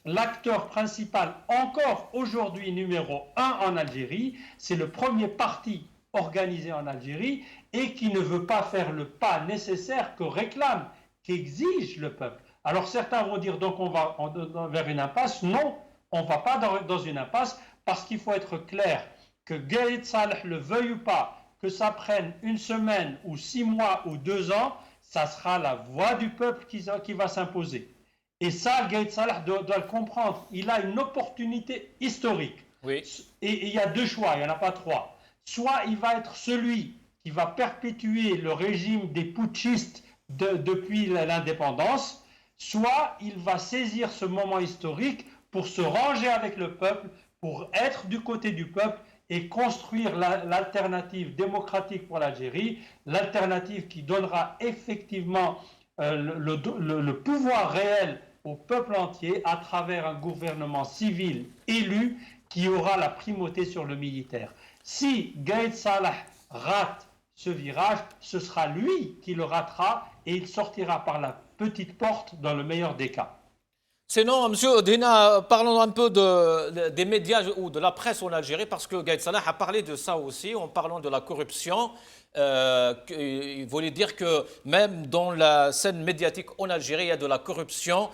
l'acteur principal encore aujourd'hui numéro 1 en Algérie. C'est le premier parti organisé en Algérie et qui ne veut pas faire le pas nécessaire que réclame, qu'exige le peuple. Alors certains vont dire donc on va vers une impasse. Non, on ne va pas dans une impasse parce qu'il faut être clair que Gaïd Salah le veuille ou pas, que ça prenne 1 semaine ou 6 mois ou 2 ans, ça sera la voix du peuple qui va s'imposer. Et ça, Gaïd Salah doit le comprendre. Il a une opportunité historique. Oui. Et il y a 2 choix, il n'y en a pas 3. Soit il va être celui qui va perpétuer le régime des putschistes depuis l'indépendance, soit il va saisir ce moment historique pour se ranger avec le peuple, pour être du côté du peuple et construire l'alternative démocratique pour l'Algérie, l'alternative qui donnera effectivement le pouvoir réel au peuple entier à travers un gouvernement civil élu qui aura la primauté sur le militaire. Si Gaïd Salah rate ce virage, ce sera lui qui le ratera et il sortira par la petite porte dans le meilleur des cas. Sinon, M. Dina, parlons un peu des médias ou de la presse en Algérie, parce que Gaïd Salah a parlé de ça aussi, en parlant de la corruption. Il voulait dire que même dans la scène médiatique en Algérie, il y a de la corruption.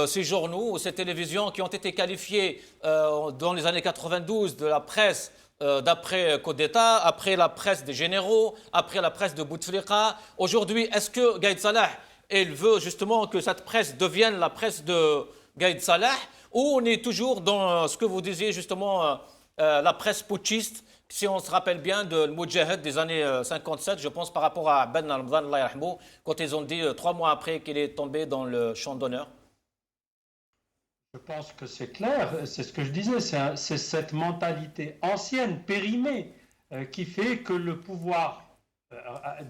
Ces journaux ou ces télévisions qui ont été qualifiés dans les années 92 de la presse d'après coup d'État, après la presse des généraux, après la presse de Bouteflika. Aujourd'hui, est-ce que Gaïd Salah il veut justement que cette presse devienne la presse de Gaïd Salah, ou on est toujours dans ce que vous disiez justement, la presse putschiste, si on se rappelle bien de Moudjahid des années 57, je pense par rapport à Ben Ramadan, Allah yarhamou, quand ils ont dit 3 mois après qu'il est tombé dans le champ d'honneur? Je pense que c'est clair, c'est ce que je disais, c'est cette mentalité ancienne, périmée, qui fait que le pouvoir,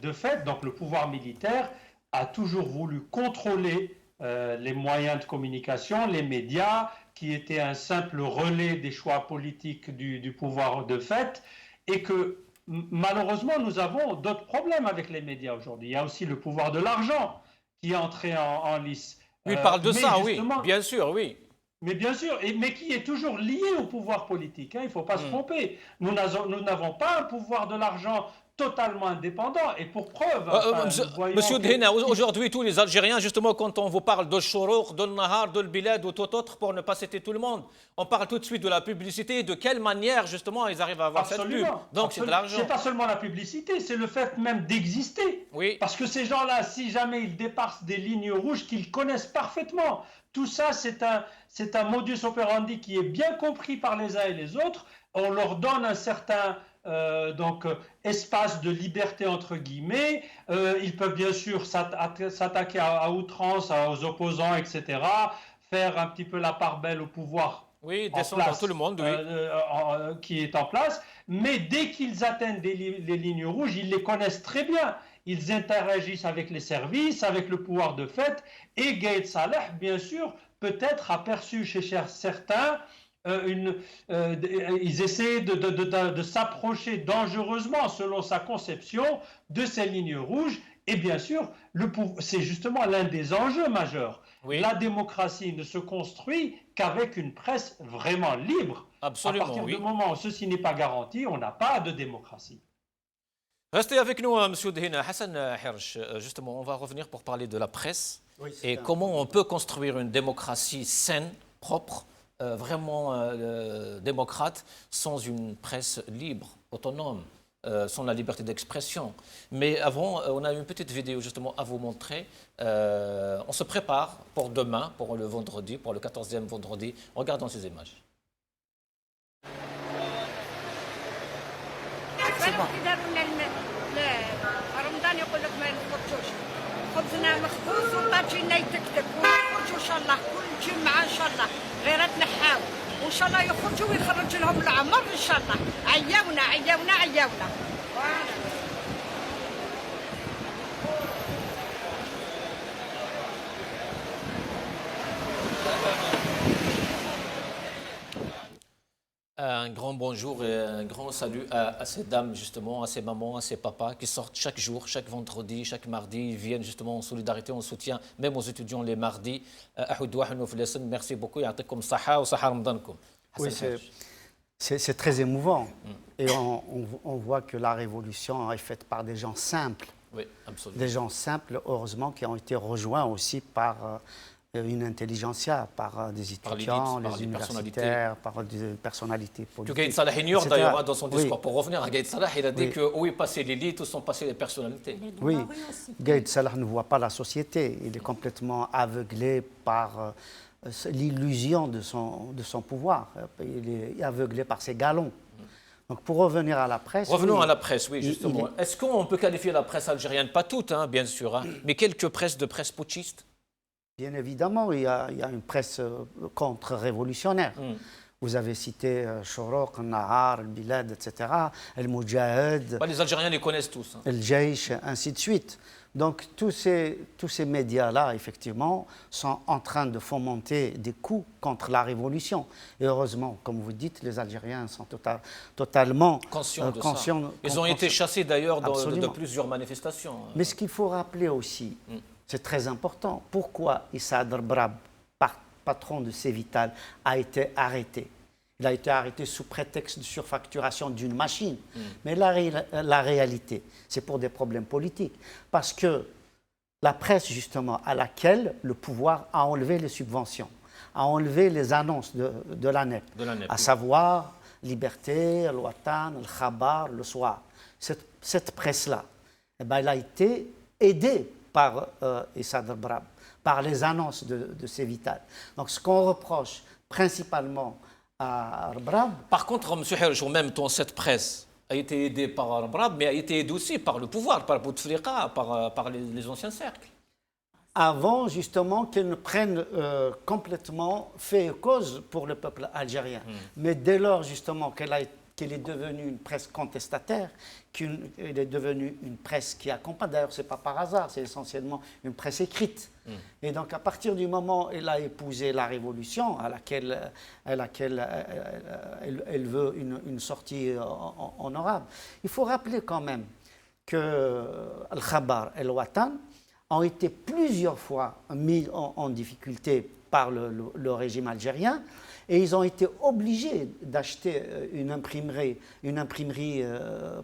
de fait, donc le pouvoir militaire, a toujours voulu contrôler les moyens de communication, les médias, qui étaient un simple relais des choix politiques du pouvoir de fait, et que malheureusement nous avons d'autres problèmes avec les médias aujourd'hui. Il y a aussi le pouvoir de l'argent qui est entré en lice. Oui, il parle de ça, oui, bien sûr, oui. Mais bien sûr, mais qui est toujours lié au pouvoir politique, hein, il ne faut pas se tromper. Nous n'avons pas un pouvoir de l'argent totalement indépendant. Et pour preuve... Monsieur Dina, aujourd'hui, tous les Algériens, justement, quand on vous parle de Chourouk, de Nahar, de Bilad ou tout autre, pour ne pas citer tout le monde, on parle tout de suite de la publicité, de quelle manière, justement, ils arrivent à avoir cette pub. Donc, c'est de l'argent. C'est pas seulement la publicité, c'est le fait même d'exister. Oui. Parce que ces gens-là, si jamais ils dépassent des lignes rouges qu'ils connaissent parfaitement, tout ça, c'est un modus operandi qui est bien compris par les uns et les autres. On leur donne un certain... espace de liberté entre guillemets, ils peuvent bien sûr s'attaquer à outrance aux opposants, etc., faire un petit peu la part belle au pouvoir, oui, descendre dans tout le monde, oui. Qui est en place, mais dès qu'ils atteignent les lignes rouges, ils les connaissent très bien, ils interagissent avec les services, avec le pouvoir de fait, et Gaïd Salah, bien sûr, peut-être a perçu chez certains ils essaient de s'approcher dangereusement, selon sa conception, de ces lignes rouges, Et bien sûr, c'est justement l'un des enjeux majeurs. Oui. La démocratie ne se construit qu'avec une presse vraiment libre. Absolument, à partir oui. du moment où ceci n'est pas garanti, on n'a pas de démocratie. Restez avec nous, M. Dehina. Hassan Hersh, justement, on va revenir pour parler de la presse et comment on peut construire une démocratie saine, propre, vraiment démocrate, sans une presse libre, autonome, sans la liberté d'expression. Mais avant, on a une petite vidéo justement à vous montrer. On se prépare pour demain, pour le vendredi, pour le 14e vendredi. Regardons ces images. رمضان يقول لك ما نخرجوش خبزنا مخبوز وطاجينا يتكتك ونخرجوا ان شاء الله كل جمعه ان شاء الله غير تنحاو وان شاء الله يخرجوا ويخرج لهم العمر ان شاء الله عياونا عياونا عياونا Un grand bonjour et un grand salut à ces dames, justement, à ces mamans, à ces papas qui sortent chaque jour, chaque vendredi, chaque mardi. Ils viennent justement en solidarité, en soutien, même aux étudiants les mardis. Merci beaucoup. Oui, c'est très émouvant. Et on voit que la révolution est faite par des gens simples. Oui, absolument. Des gens simples, heureusement, qui ont été rejoints aussi par une intelligentsia, par des étudiants, les universitaires, par des personnalités politiques. Gaïd Salah ignore d'ailleurs dans son discours. Pour revenir à Gaïd Salah, il a dit que où est passé l'élite, où sont passées les personnalités. Oui, Gaïd Salah ne voit pas la société. Il est complètement aveuglé par l'illusion de son pouvoir. Il est aveuglé par ses galons. Donc pour revenir à la presse... Revenons à la presse, oui, justement. Est-ce qu'on peut qualifier la presse algérienne, pas toute, hein, bien sûr, hein, mais quelques presses de presse putschistes? Bien évidemment, il y a une presse contre-révolutionnaire. Vous avez cité Choroq, Nahar, El Bilad, etc., El Moudjahed. Les Algériens les connaissent tous. Hein. El Jaish, ainsi de suite. Donc tous ces médias-là, effectivement, sont en train de fomenter des coups contre la révolution. Et heureusement, comme vous dites, les Algériens sont totalement conscients de ça. Ils ont été chassés d'ailleurs de plusieurs manifestations. Mais ce qu'il faut rappeler aussi, c'est très important. Pourquoi Issa Brab, patron de Cévital, a été arrêté? Il a été arrêté sous prétexte de surfacturation d'une machine. Mais la réalité, c'est pour des problèmes politiques. Parce que la presse, justement, à laquelle le pouvoir a enlevé les subventions, a enlevé les annonces de la NEP, à savoir Liberté, El Watan, El Khabar, Le Soir. Cette presse-là, eh ben, elle a été aidée par Issa Brab, par les annonces de Cévital. Donc ce qu'on reproche principalement à Brab... Par contre, M. Hersh, même cette presse a été aidée par Brab, mais a été aidée aussi par le pouvoir, par Bouteflika, par les anciens cercles. Avant, justement, qu'elle ne prenne complètement fait et cause pour le peuple algérien. Mais dès lors, justement, qu'elle est devenue une presse contestataire, qu'elle est devenue une presse qui accompagne. D'ailleurs, ce n'est pas par hasard, c'est essentiellement une presse écrite. Et donc, à partir du moment où elle a épousé la révolution, à laquelle elle veut une sortie honorable, il faut rappeler quand même que Al-Khabar et Al-Watan ont été plusieurs fois mis en difficulté par le régime algérien. Et ils ont été obligés d'acheter une imprimerie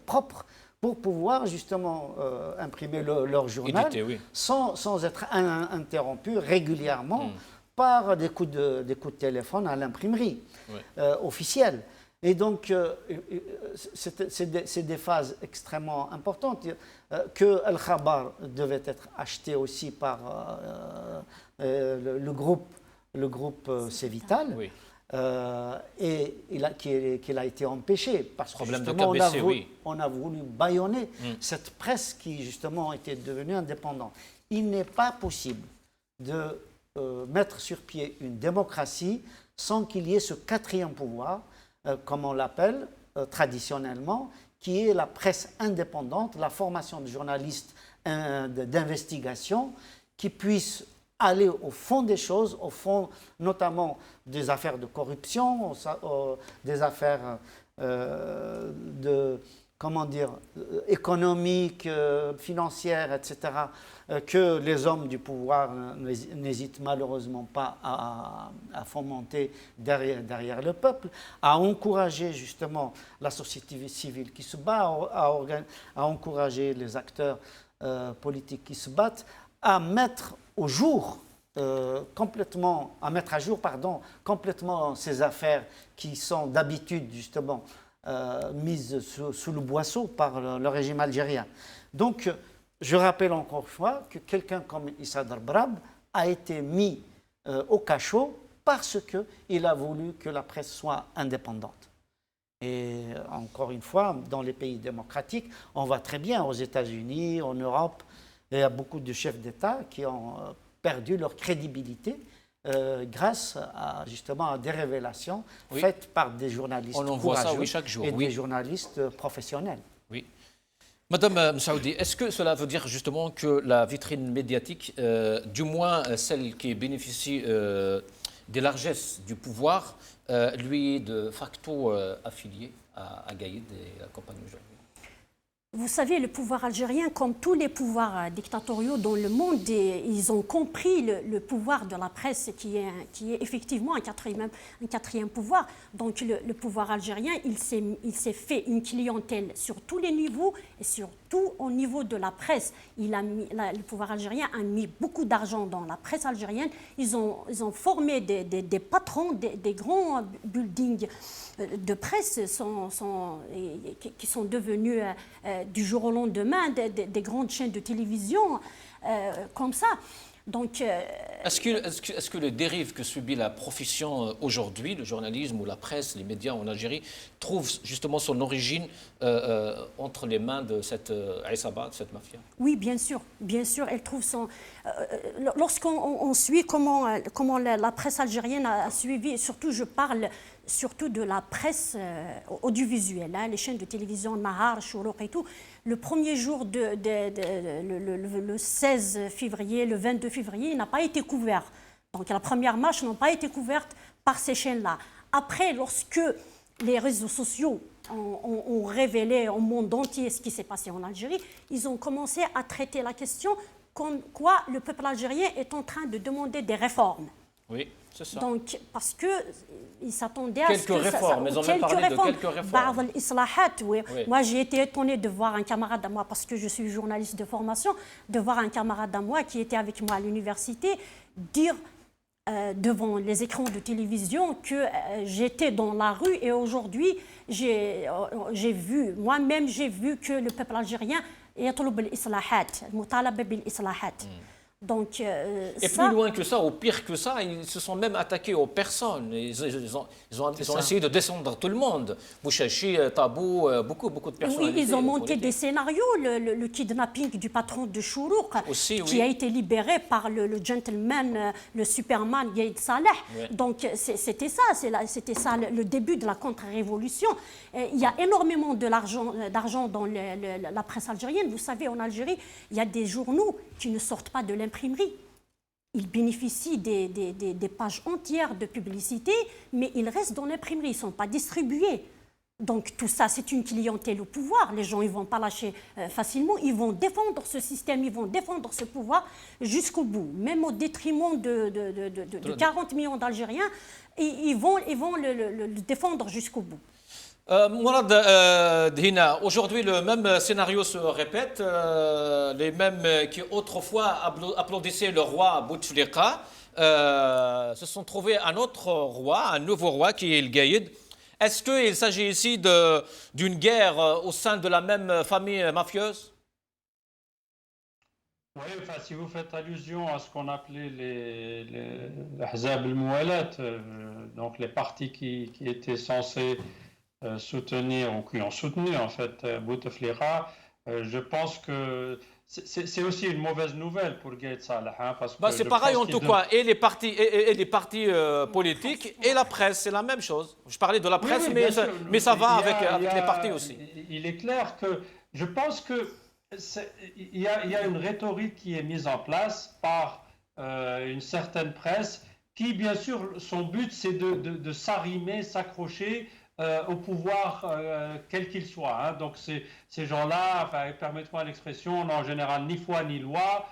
propre pour pouvoir justement imprimer leur journal sans être interrompu régulièrement par des coups de téléphone à l'imprimerie officielle. Et donc, c'est des phases extrêmement importantes. Que El Khabar devait être acheté aussi par le groupe Cévital. Oui. Et qu'il a été empêché parce que justement on a voulu bâillonner cette presse qui justement était devenue indépendante. Il n'est pas possible de mettre sur pied une démocratie sans qu'il y ait ce quatrième pouvoir, comme on l'appelle traditionnellement, qui est la presse indépendante, la formation de journalistes d'investigation qui puissent aller au fond des choses, au fond notamment des affaires de corruption, des affaires comment dire, économiques, financières, etc., que les hommes du pouvoir n'hésitent malheureusement pas à fomenter derrière le peuple, à encourager justement la société civile qui se bat, à encourager les acteurs politiques qui se battent, à mettre au jour complètement ces affaires qui sont d'habitude justement mises sous le boisseau par le régime algérien. Donc, je rappelle encore une fois que quelqu'un comme Issa Darbrab a été mis au cachot parce qu'il a voulu que la presse soit indépendante. Et encore une fois, dans les pays démocratiques, on voit très bien, aux États-Unis, en Europe, il y a beaucoup de chefs d'État qui ont perdu leur crédibilité grâce justement à des révélations faites par des journalistes courageux chaque jour, et des journalistes professionnels. Oui. Madame Messaoudi, est-ce que cela veut dire justement que la vitrine médiatique, du moins celle qui bénéficie des largesses du pouvoir, lui est de facto affiliée à Gaïd et à la compagnie aujourd'hui? Vous savez, le pouvoir algérien, comme tous les pouvoirs dictatoriaux dans le monde, ils ont compris le pouvoir de la presse qui est effectivement un quatrième pouvoir. Donc le pouvoir algérien, il s'est fait une clientèle sur tous les niveaux et surtout au niveau de la presse. Le pouvoir algérien a mis beaucoup d'argent dans la presse algérienne. Ils ont formé des patrons, des grands buildings de presse qui sont devenus du jour au lendemain des grandes chaînes de télévision comme ça. Donc, est-ce que les dérives que subit la profession aujourd'hui, le journalisme ou la presse, les médias en Algérie, trouvent justement son origine entre les mains de cette Aïssaba, de cette mafia? Oui, bien sûr, elle trouve son... lorsqu'on suit comment la presse algérienne a suivi, surtout je parle surtout de la presse audiovisuelle, les chaînes de télévision, Nahar, Chourouk et tout. Le premier jour, le 16 février, le 22 février, n'a pas été couvert. Donc la première marche n'a pas été couverte par ces chaînes-là. Après, lorsque les réseaux sociaux ont révélé au monde entier ce qui s'est passé en Algérie, ils ont commencé à traiter la question comme quoi le peuple algérien est en train de demander des réformes. Oui, c'est ça. Donc, parce qu'ils s'attendaient à ce que... Quelques réformes, ils ont même parlé de quelques réformes. Oui. Moi, j'ai été étonnée de voir un camarade à moi, parce que je suis journaliste de formation, de voir un camarade à moi qui était avec moi à l'université dire devant les écrans de télévision que j'étais dans la rue et aujourd'hui, j'ai vu que le peuple algérien يطلب الإصلاحات المطالبة بالإصلاحات. Donc, et plus loin que ça, au pire que ça, ils se sont même attaqués aux personnes. Ils ont essayé de descendre tout le monde. Bouchachi, Tabou, beaucoup de personnes. Oui, ils ont monté des scénarios. Le kidnapping du patron de Chourouk, qui a été libéré par le gentleman, le superman Gaïd Saleh. Oui. Donc, c'était ça le début de la contre-révolution. Il y a énormément d'argent dans la presse algérienne. Vous savez, en Algérie, il y a des journaux qui ne sortent pas de l'imprimerie. Ils bénéficient des pages entières de publicité, mais ils restent dans l'imprimerie, ils ne sont pas distribués. Donc tout ça, c'est une clientèle au pouvoir. Les gens ne vont pas lâcher facilement. Ils vont défendre ce système, ils vont défendre ce pouvoir jusqu'au bout. Même au détriment de 40 millions d'Algériens, ils vont le défendre jusqu'au bout. Mourad Dina, aujourd'hui le même scénario se répète, les mêmes qui autrefois applaudissaient le roi Bouteflika se sont trouvés un autre roi, un nouveau roi qui est le Gaïd. Est-ce qu'il s'agit ici d'une guerre au sein de la même famille mafieuse? Oui, enfin, si vous faites allusion à ce qu'on appelait les Ahzab al-Moualat, donc les partis qui étaient censés soutenir, ou qui ont soutenu en fait Bouteflika, je pense que c'est aussi une mauvaise nouvelle pour Gaïd Saleh. Parce que c'est pareil en tout cas, et les partis, politiques et la presse, c'est la même chose. Je parlais de la presse, oui, mais ça va avec les partis aussi. Il est clair que je pense que il y a une rhétorique qui est mise en place par une certaine presse qui, bien sûr, son but, c'est de s'arrimer, s'accrocher au pouvoir, quel qu'il soit. Hein. Donc ces gens-là, enfin, permettez-moi l'expression, n'ont en général ni foi ni loi.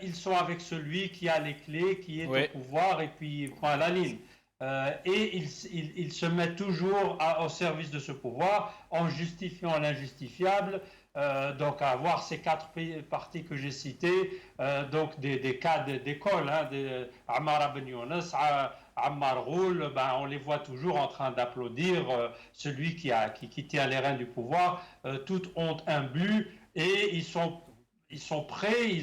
Ils sont avec celui qui a les clés, qui est au pouvoir, et puis point à la ligne. Et ils se mettent toujours au service de ce pouvoir en justifiant l'injustifiable. Donc à avoir ces 4 partis que j'ai cités, donc des cas d'école, hein, Ammar Ben Younes, Ammar Ghoul, ben, on les voit toujours en train d'applaudir celui qui tient les rênes du pouvoir, toute honte imbue, et ils sont prêts,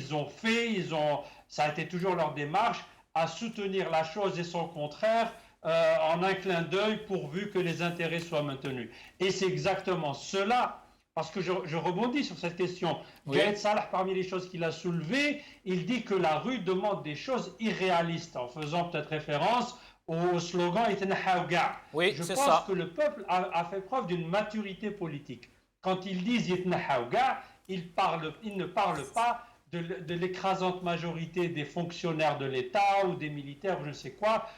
ça a été toujours leur démarche, à soutenir la chose et son contraire en un clin d'œil pourvu que les intérêts soient maintenus. Et c'est exactement cela, parce que je rebondis sur cette question. Gaël Salah, parmi les choses qu'il a soulevées, il dit que la rue demande des choses irréalistes, en faisant peut-être référence au slogan « Itnahaw Ga ». Je pense que le peuple a fait preuve d'une maturité politique. Quand ils disent « Itnahaw Ga », ils ne parlent pas de l'écrasante majorité des fonctionnaires de l'État ou des militaires, je ne sais quoi.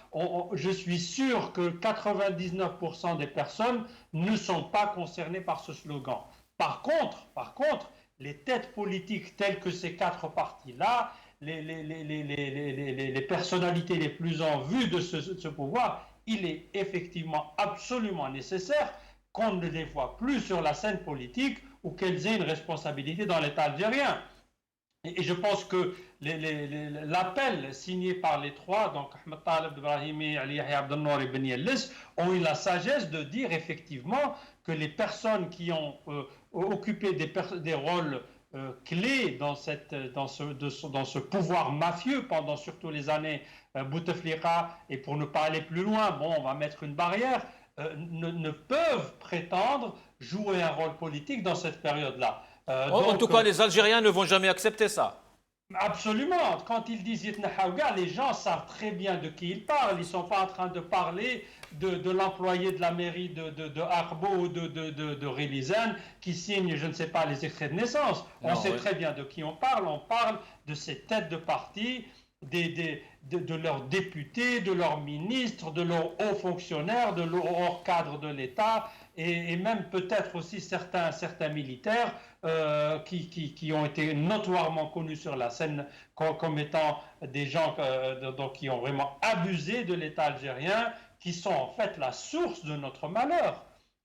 Je suis sûr que 99% des personnes ne sont pas concernées par ce slogan. Par contre, les têtes politiques telles que ces 4 partis-là, les personnalités les plus en vue de ce pouvoir, il est effectivement absolument nécessaire qu'on ne les voit plus sur la scène politique ou qu'elles aient une responsabilité dans l'État algérien. Et je pense que l'appel signé par les 3, donc Ahmed Taleb Brahimi, Ali Yahya Abdelnour et Ben Yellis, ont eu la sagesse de dire effectivement que les personnes qui ont occupé des rôles clés dans ce pouvoir mafieux pendant surtout les années Bouteflika, et pour ne pas aller plus loin, bon, on va mettre une barrière, ne peuvent prétendre jouer un rôle politique dans cette période-là. En tout cas, les Algériens ne vont jamais accepter ça. Absolument. Quand ils disent Itnahaw Ga, les gens savent très bien de qui ils parlent. Ils ne sont pas en train de parler de l'employé de la mairie de Arbo ou de Rilizane qui signe, je ne sais pas, les extraits de naissance. On sait très bien de qui on parle. On parle de ces têtes de parti, de leurs députés, de leurs ministres, de leurs hauts fonctionnaires, de leurs hauts cadres de l'État, et même peut-être aussi certains militaires qui ont été notoirement connus sur la scène comme étant des gens qui ont vraiment abusé de l'État algérien, qui sont en fait la source de notre malheur.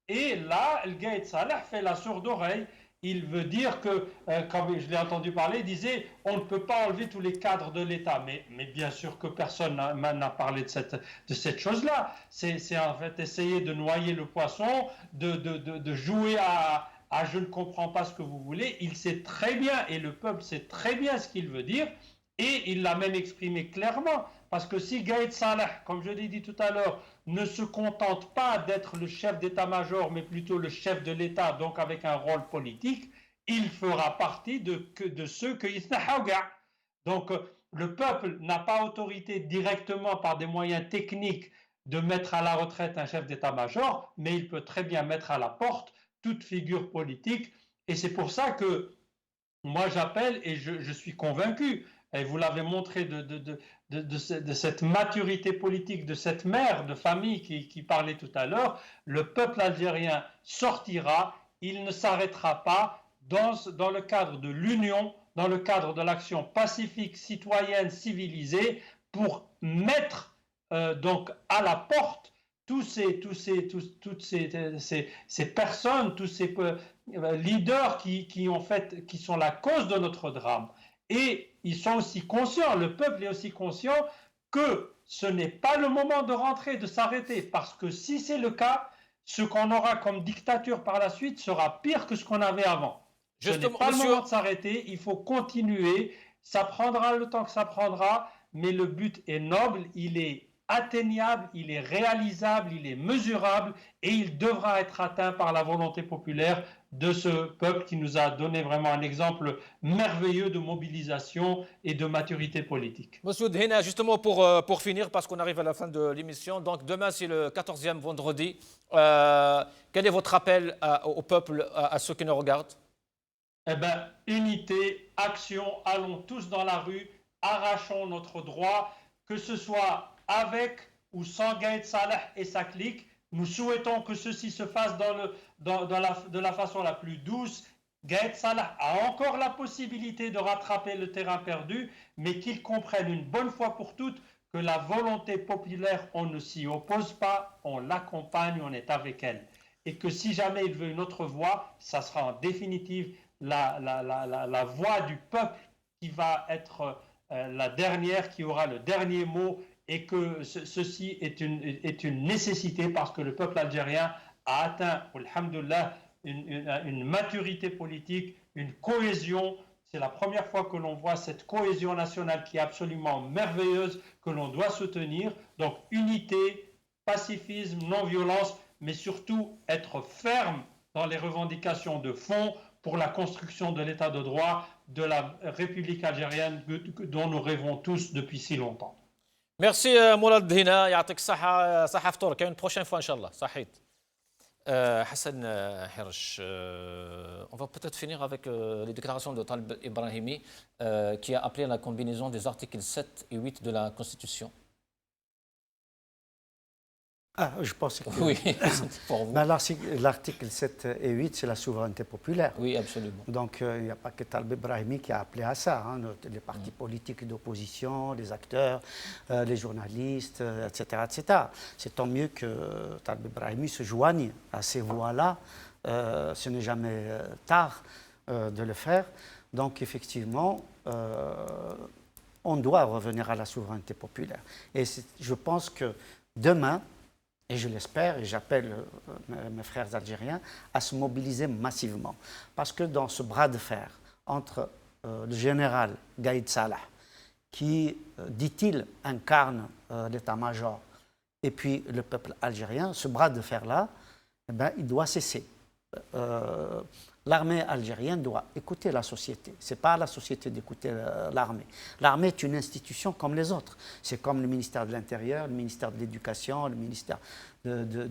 Et là, El Gaïd Salah fait la sourde oreille. Il veut dire que, comme je l'ai entendu parler, il disait on ne peut pas enlever tous les cadres de l'État. Mais bien sûr que personne n'a parlé de cette chose-là. C'est en fait essayer de noyer le poisson, de jouer à je ne comprends pas ce que vous voulez. Il sait très bien, et le peuple sait très bien ce qu'il veut dire, et il l'a même exprimé clairement. Parce que si Gaïd Salah, comme je l'ai dit tout à l'heure, ne se contente pas d'être le chef d'état-major, mais plutôt le chef de l'État, donc avec un rôle politique, il fera partie de ceux que Itnahaw Ga. Donc le peuple n'a pas autorité directement par des moyens techniques de mettre à la retraite un chef d'état-major, mais il peut très bien mettre à la porte toute figure politique. Et c'est pour ça que moi j'appelle, et je suis convaincu, et vous l'avez montré de cette maturité politique, de cette mère de famille qui parlait tout à l'heure, le peuple algérien sortira, il ne s'arrêtera pas dans le cadre de l'union, dans le cadre de l'action pacifique, citoyenne, civilisée, pour mettre donc à la porte toutes ces personnes, tous ces leaders qui sont la cause de notre drame. Et ils sont aussi conscients, le peuple est aussi conscient que ce n'est pas le moment de rentrer, de s'arrêter, parce que si c'est le cas, ce qu'on aura comme dictature par la suite sera pire que ce qu'on avait avant. Ce n'est pas le moment de s'arrêter, il faut continuer, ça prendra le temps que ça prendra, mais le but est noble, il est atteignable, il est réalisable, il est mesurable, et il devra être atteint par la volonté populaire de ce peuple qui nous a donné vraiment un exemple merveilleux de mobilisation et de maturité politique. Monsieur Dhena, justement pour finir, parce qu'on arrive à la fin de l'émission, donc demain c'est le 14e vendredi, quel est votre appel au peuple, à ceux qui nous regardent? Eh bien, unité, action, allons tous dans la rue, arrachons notre droit, que ce soit avec ou sans Gaïd Salah et sa clique, Nous souhaitons que ceci se fasse de la façon la plus douce. Gaël Salah a encore la possibilité de rattraper le terrain perdu, mais qu'il comprenne une bonne fois pour toutes que la volonté populaire, on ne s'y oppose pas, on l'accompagne, on est avec elle. Et que si jamais il veut une autre voie, ça sera en définitive la voix du peuple qui va être la dernière, qui aura le dernier mot, et que ceci est une nécessité parce que le peuple algérien a atteint, alhamdoulilah, une maturité politique, une cohésion. C'est la première fois que l'on voit cette cohésion nationale qui est absolument merveilleuse, que l'on doit soutenir. Donc unité, pacifisme, non-violence, mais surtout être ferme dans les revendications de fond pour la construction de l'état de droit de la République algérienne dont nous rêvons tous depuis si longtemps. Merci Mourad Hina, يعطيك الصحة صحة فطورك une prochaine fois إن شاء الله صحيت. Hassan Hirsch, on va peut-être finir avec les déclarations de Talib Ibrahimi qui a appelé à la combinaison des articles 7 et 8 de la Constitution. Ah, je pense que oui, pour vous. L'article 7 et 8, c'est la souveraineté populaire. Oui, absolument. Donc, il n'y a pas que Talib Ibrahimi qui a appelé à ça. Hein, les partis politiques d'opposition, les acteurs, les journalistes, etc. etc. C'est tant mieux que Talib Ibrahimi se joigne à ces voix-là. Ce n'est jamais tard de le faire. Donc, effectivement, on doit revenir à la souveraineté populaire. Et je pense que demain, et je l'espère, et j'appelle mes frères algériens à se mobiliser massivement. Parce que dans ce bras de fer entre le général Gaïd Salah, qui, dit-il, incarne l'état-major, et puis le peuple algérien, ce bras de fer-là, eh ben, il doit cesser. L'armée algérienne doit écouter la société. Ce n'est pas à la société d'écouter l'armée. L'armée est une institution comme les autres. C'est comme le ministère de l'Intérieur, le ministère de l'Éducation, le ministère de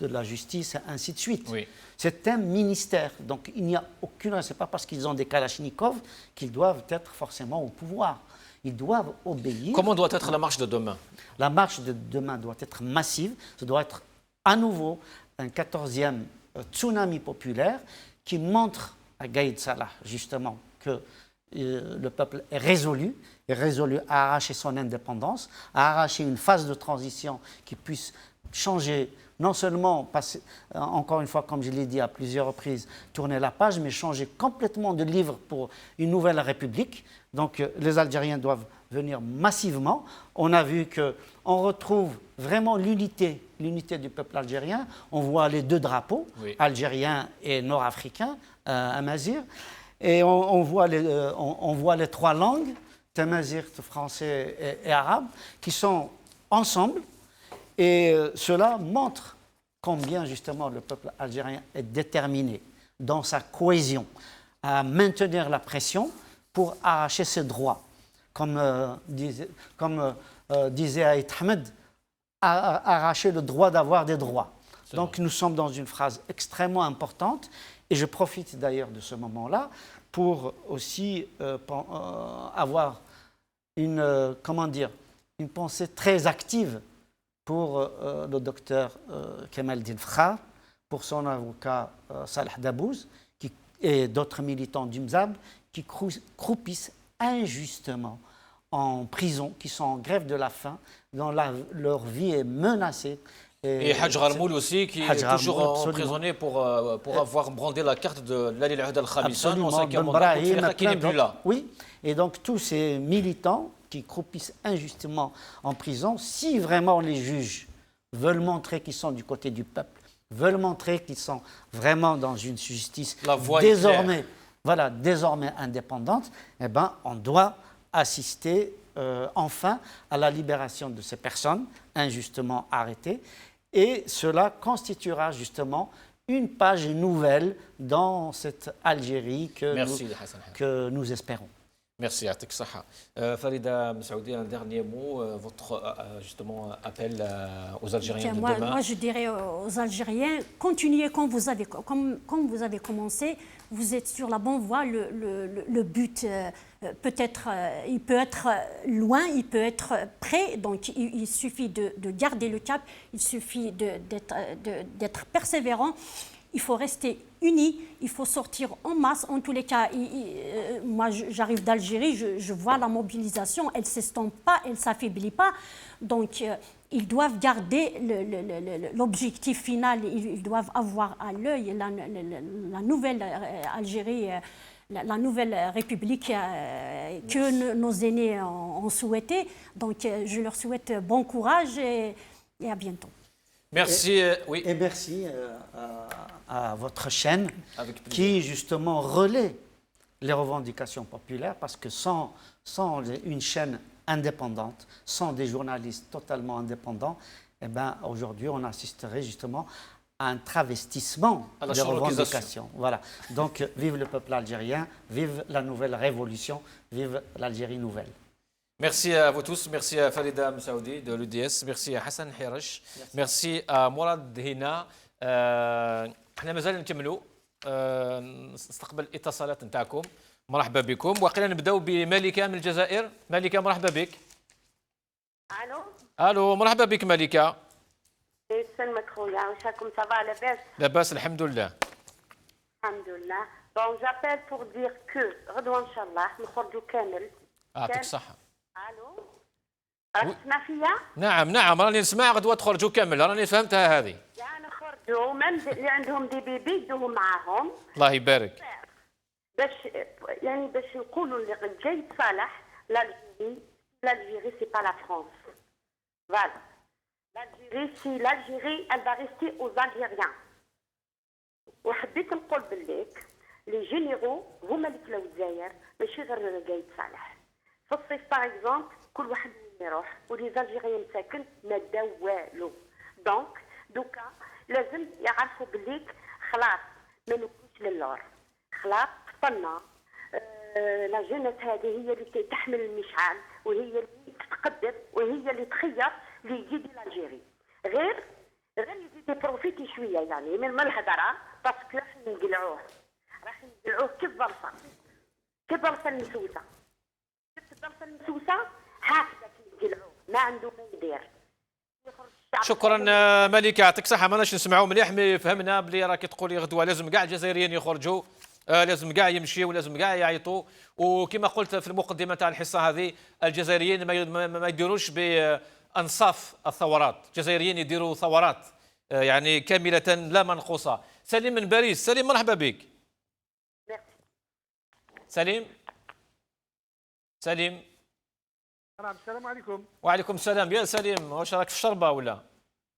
la Justice, et ainsi de suite. Oui. C'est un ministère. Donc il n'y a aucune... Ce n'est pas parce qu'ils ont des kalachnikovs qu'ils doivent être forcément au pouvoir. Ils doivent obéir. Comment doit être la marche de demain? La marche de demain doit être massive. Ce doit être à nouveau un 14e tsunami populaire qui montre à Gaïd Salah justement que le peuple est résolu à arracher son indépendance, à arracher une phase de transition qui puisse changer, non seulement, passer, encore une fois, comme je l'ai dit à plusieurs reprises, tourner la page, mais changer complètement de livre pour une nouvelle république. Donc les Algériens doivent venir massivement. On a vu qu'on retrouve vraiment l'unité du peuple algérien. On voit les deux drapeaux, oui, algériens et nord-africains, à Mazir. Et on voit les trois langues, Tamazight, français et arabe, qui sont ensemble. Et cela montre combien justement le peuple algérien est déterminé dans sa cohésion à maintenir la pression pour arracher ses droits. Comme disait Aït Ahmed, arracher le droit d'avoir des droits. Donc nous sommes dans une phrase extrêmement importante et je profite d'ailleurs de ce moment-là pour aussi avoir une pensée très active pour le docteur Kemal Dinfra, pour son avocat Salah Dabouz et d'autres militants du Mzab qui croupissent injustement en prison, qui sont en grève de la faim, dont leur vie est menacée. Et Haj Gharmoul aussi, qui est toujours emprisonné pour avoir brandé la carte de l'Ali al-Hud al-Khamissan, qui n'est plus là. Oui, et donc tous ces militants qui croupissent injustement en prison, si vraiment les juges veulent montrer qu'ils sont du côté du peuple, veulent montrer qu'ils sont vraiment dans une justice désormais indépendante, eh ben, on doit assister enfin à la libération de ces personnes injustement arrêtées. Et cela constituera justement une page nouvelle dans cette Algérie que nous espérons. Merci à Teksaha. Farida Messaoudi, un dernier mot, votre justement appel aux Algériens de demain. Moi, je dirais aux Algériens, continuez comme vous avez commencé. Vous êtes sur la bonne voie. Le but, peut-être, il peut être loin, il peut être près. Donc, il suffit de garder le cap. Il suffit d'être persévérant. Il faut rester unis, il faut sortir en masse. En tous les cas, moi j'arrive d'Algérie, je vois la mobilisation, elle ne s'estompe pas, elle ne s'affaiblit pas. Donc ils doivent garder l'objectif final, ils doivent avoir à l'œil la nouvelle Algérie, la nouvelle République que nos aînés ont souhaité. Donc je leur souhaite bon courage et à bientôt. Merci. Oui. Et merci à votre chaîne qui justement relaie les revendications populaires, parce que sans une chaîne indépendante, sans des journalistes totalement indépendants, eh ben, aujourd'hui on assisterait justement à un travestissement des revendications. Voilà. Donc vive le peuple algérien, vive la nouvelle révolution, vive l'Algérie nouvelle. Merci à vous tous, merci à Farida Messaoudi de l'UDS, merci à Hassan Hirash, merci à Mourad Hina. احنا مازال نكملوا نستقبل اتصالات نتاعكم. مرحبا بكم، وقيلا نبداو بمالكه من الجزائر. مالكه مرحبا بك. الو مرحبا بك مالكه. يسلمك خويا، واش راكم؟ صافا لاباس؟ لاباس الحمد لله. الحمد لله. بون جابيل بور دير كو غدوه ان شاء الله نخرجوا كامل. يعطيك الصحه. الو راك تسمع فيا؟ نعم راني نسمع. غدوه تخرجوا كامل، راني فهمتها هذه. يعني نخرجوا ميم اللي عندهم دي بيبي يدوهم معاهم. الله يبارك. باش نقولوا اللي جاي تصالح l'Algérie c'est pas la France. Voilà. L'Algérie elle va rester aux Algériens. وحبيت نقول بالليك لي جينيرو هما اللي كلاو الجزائر ماشي غير جاي تصالح. في الصيف باغ اكزومبل كل واحد يروح ولي زالجيريين مساكن ما داو والو. دونك دوكا لازم يعرفوا بالليك خلاص ما نكونش للور، خلاص طفلنا. لا جينات هذه هي اللي تحمل المشعل وهي اللي تتقدم وهي اللي تخير اللي يجي لالجيري. غير يزيد بروفيتي شويه يعني من الهضره، باسكو راح نقلعوه كيف برصه المسوسه. شفت البرصه المسوسه هكذا نقلعوه ما عنده ما يدير. شكرا ملكه، يعطيك الصحه. ماناش نسمعوا مليح، مي فهمنا بلي راكي تقولي غدوه لازم كاع الجزائريين يخرجوا، لازم كاع يمشيوا، لازم كاع يعيطوا. وكما قلت في المقدمه تاع الحصه هذه، الجزائريين ما يديروش بانصاف الثورات، الجزائريين يديروا ثورات يعني كامله لا منقوصه. سليم من باريس. سليم مرحبا بك. سليم. السلام عليكم. وعليكم السلام. يا سليم، واش راك في الشربه ولا؟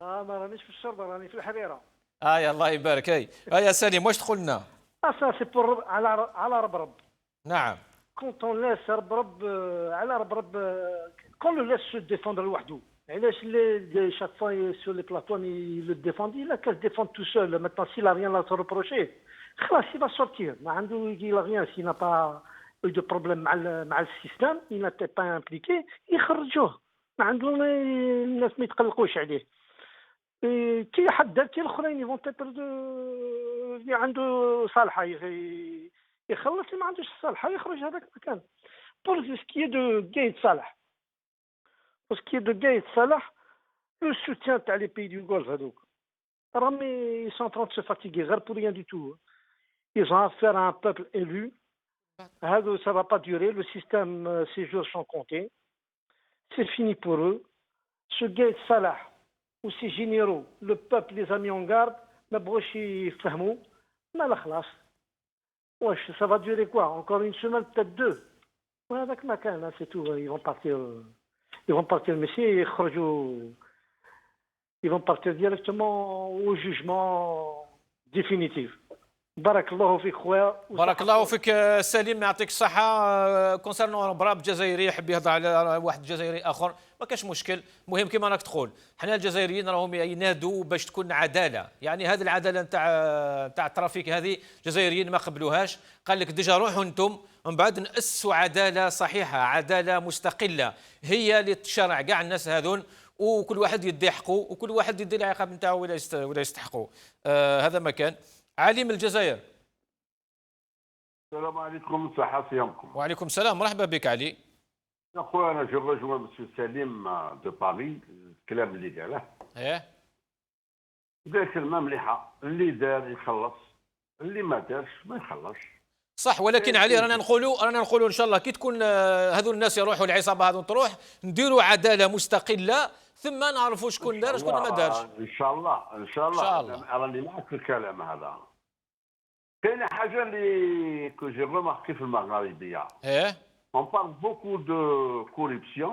ما رانيش في الشربه، راني في الحريره. يا الله يبارك. يا سليم واش تقول لنا؟ سا سي بور على ربرب. نعم. كونت اون لاس ربرب على ربرب كون لو لاس سو ديفوندر لوحده. علاش شاك فوا سور لي بلاتون لو ديفوندي لا كاس ديفوند تو سول. ماتون سي لا ريان لا تو ريبروشي خلاص سي با سورتير. ما عنده لا ريان سي نا با دو بروبليم مع السيستم، il n'était pas impliqué يخرجوه. ما عنده الناس ما يتقلقوش عليه. كي حد كي الاخرين يفون تيتر اللي عنده صالحه يخلص، اللي ما عندوش صالحه يخرج هذاك المكان. بور سكي دو جايد صالح، بور سكي دو جايد صالح لو سوتيان تاع لي بي دو غولف هذوك راهم سون ترون سو فاتيغي غير بور ريان دو تو. ils ont affaire à un peuple élu. Ça ne va pas durer, le système, ces jours sont comptés. C'est fini pour eux. Ce Gaïd Salah ou ces généraux, le peuple les a mis en garde. Ma broche fahmou, ma la khlas. Wesh, ça va durer quoi? Encore une semaine, peut-être deux. Ouais, avec ma canne, c'est tout. Ils vont partir, mais si ils vont partir directement au jugement définitif. بارك الله فيك خويا. بارك الله فيك سليم، يعطيك الصحة. كونسيرنون براب جزائري يحب يهضر على واحد جزائري آخر ما كاش مشكل، المهم كما راك تقول حنا الجزائريين راهم ينادوا باش تكون عدالة، يعني هذه العدالة نتاع الترافيك هذه الجزائريين ما قبلوهاش، قال لك ديجا روحوا انتم من بعد نأسوا عدالة صحيحة، عدالة مستقلة هي اللي تشرع كاع الناس هذون، وكل واحد يدي حقه وكل واحد يدي العقاب نتاعو ولا يستحقه. هذا ما كان. علي من الجزائر. السلام عليكم، صحة صيامكم. وعليكم السلام، مرحبا بك علي. اخويا انا جو رجوع مسيو سليم دو باري، الكلام اللي قاله قال كلمه مليحه، اللي دار يخلص، اللي ما دارش ما يخلصش. صح، ولكن علي رانا نقولوا ان شاء الله كي تكون هذو الناس يروحوا العصابه هذو تروح نديروا عداله مستقله ثم نعرفوا شكون دار شكون ما دارش. ان شاء الله راني معك في الكلام هذا. كاينه حاجه اللي كو جي ريماركي في المغاربيه. On parle beaucoup de corruption,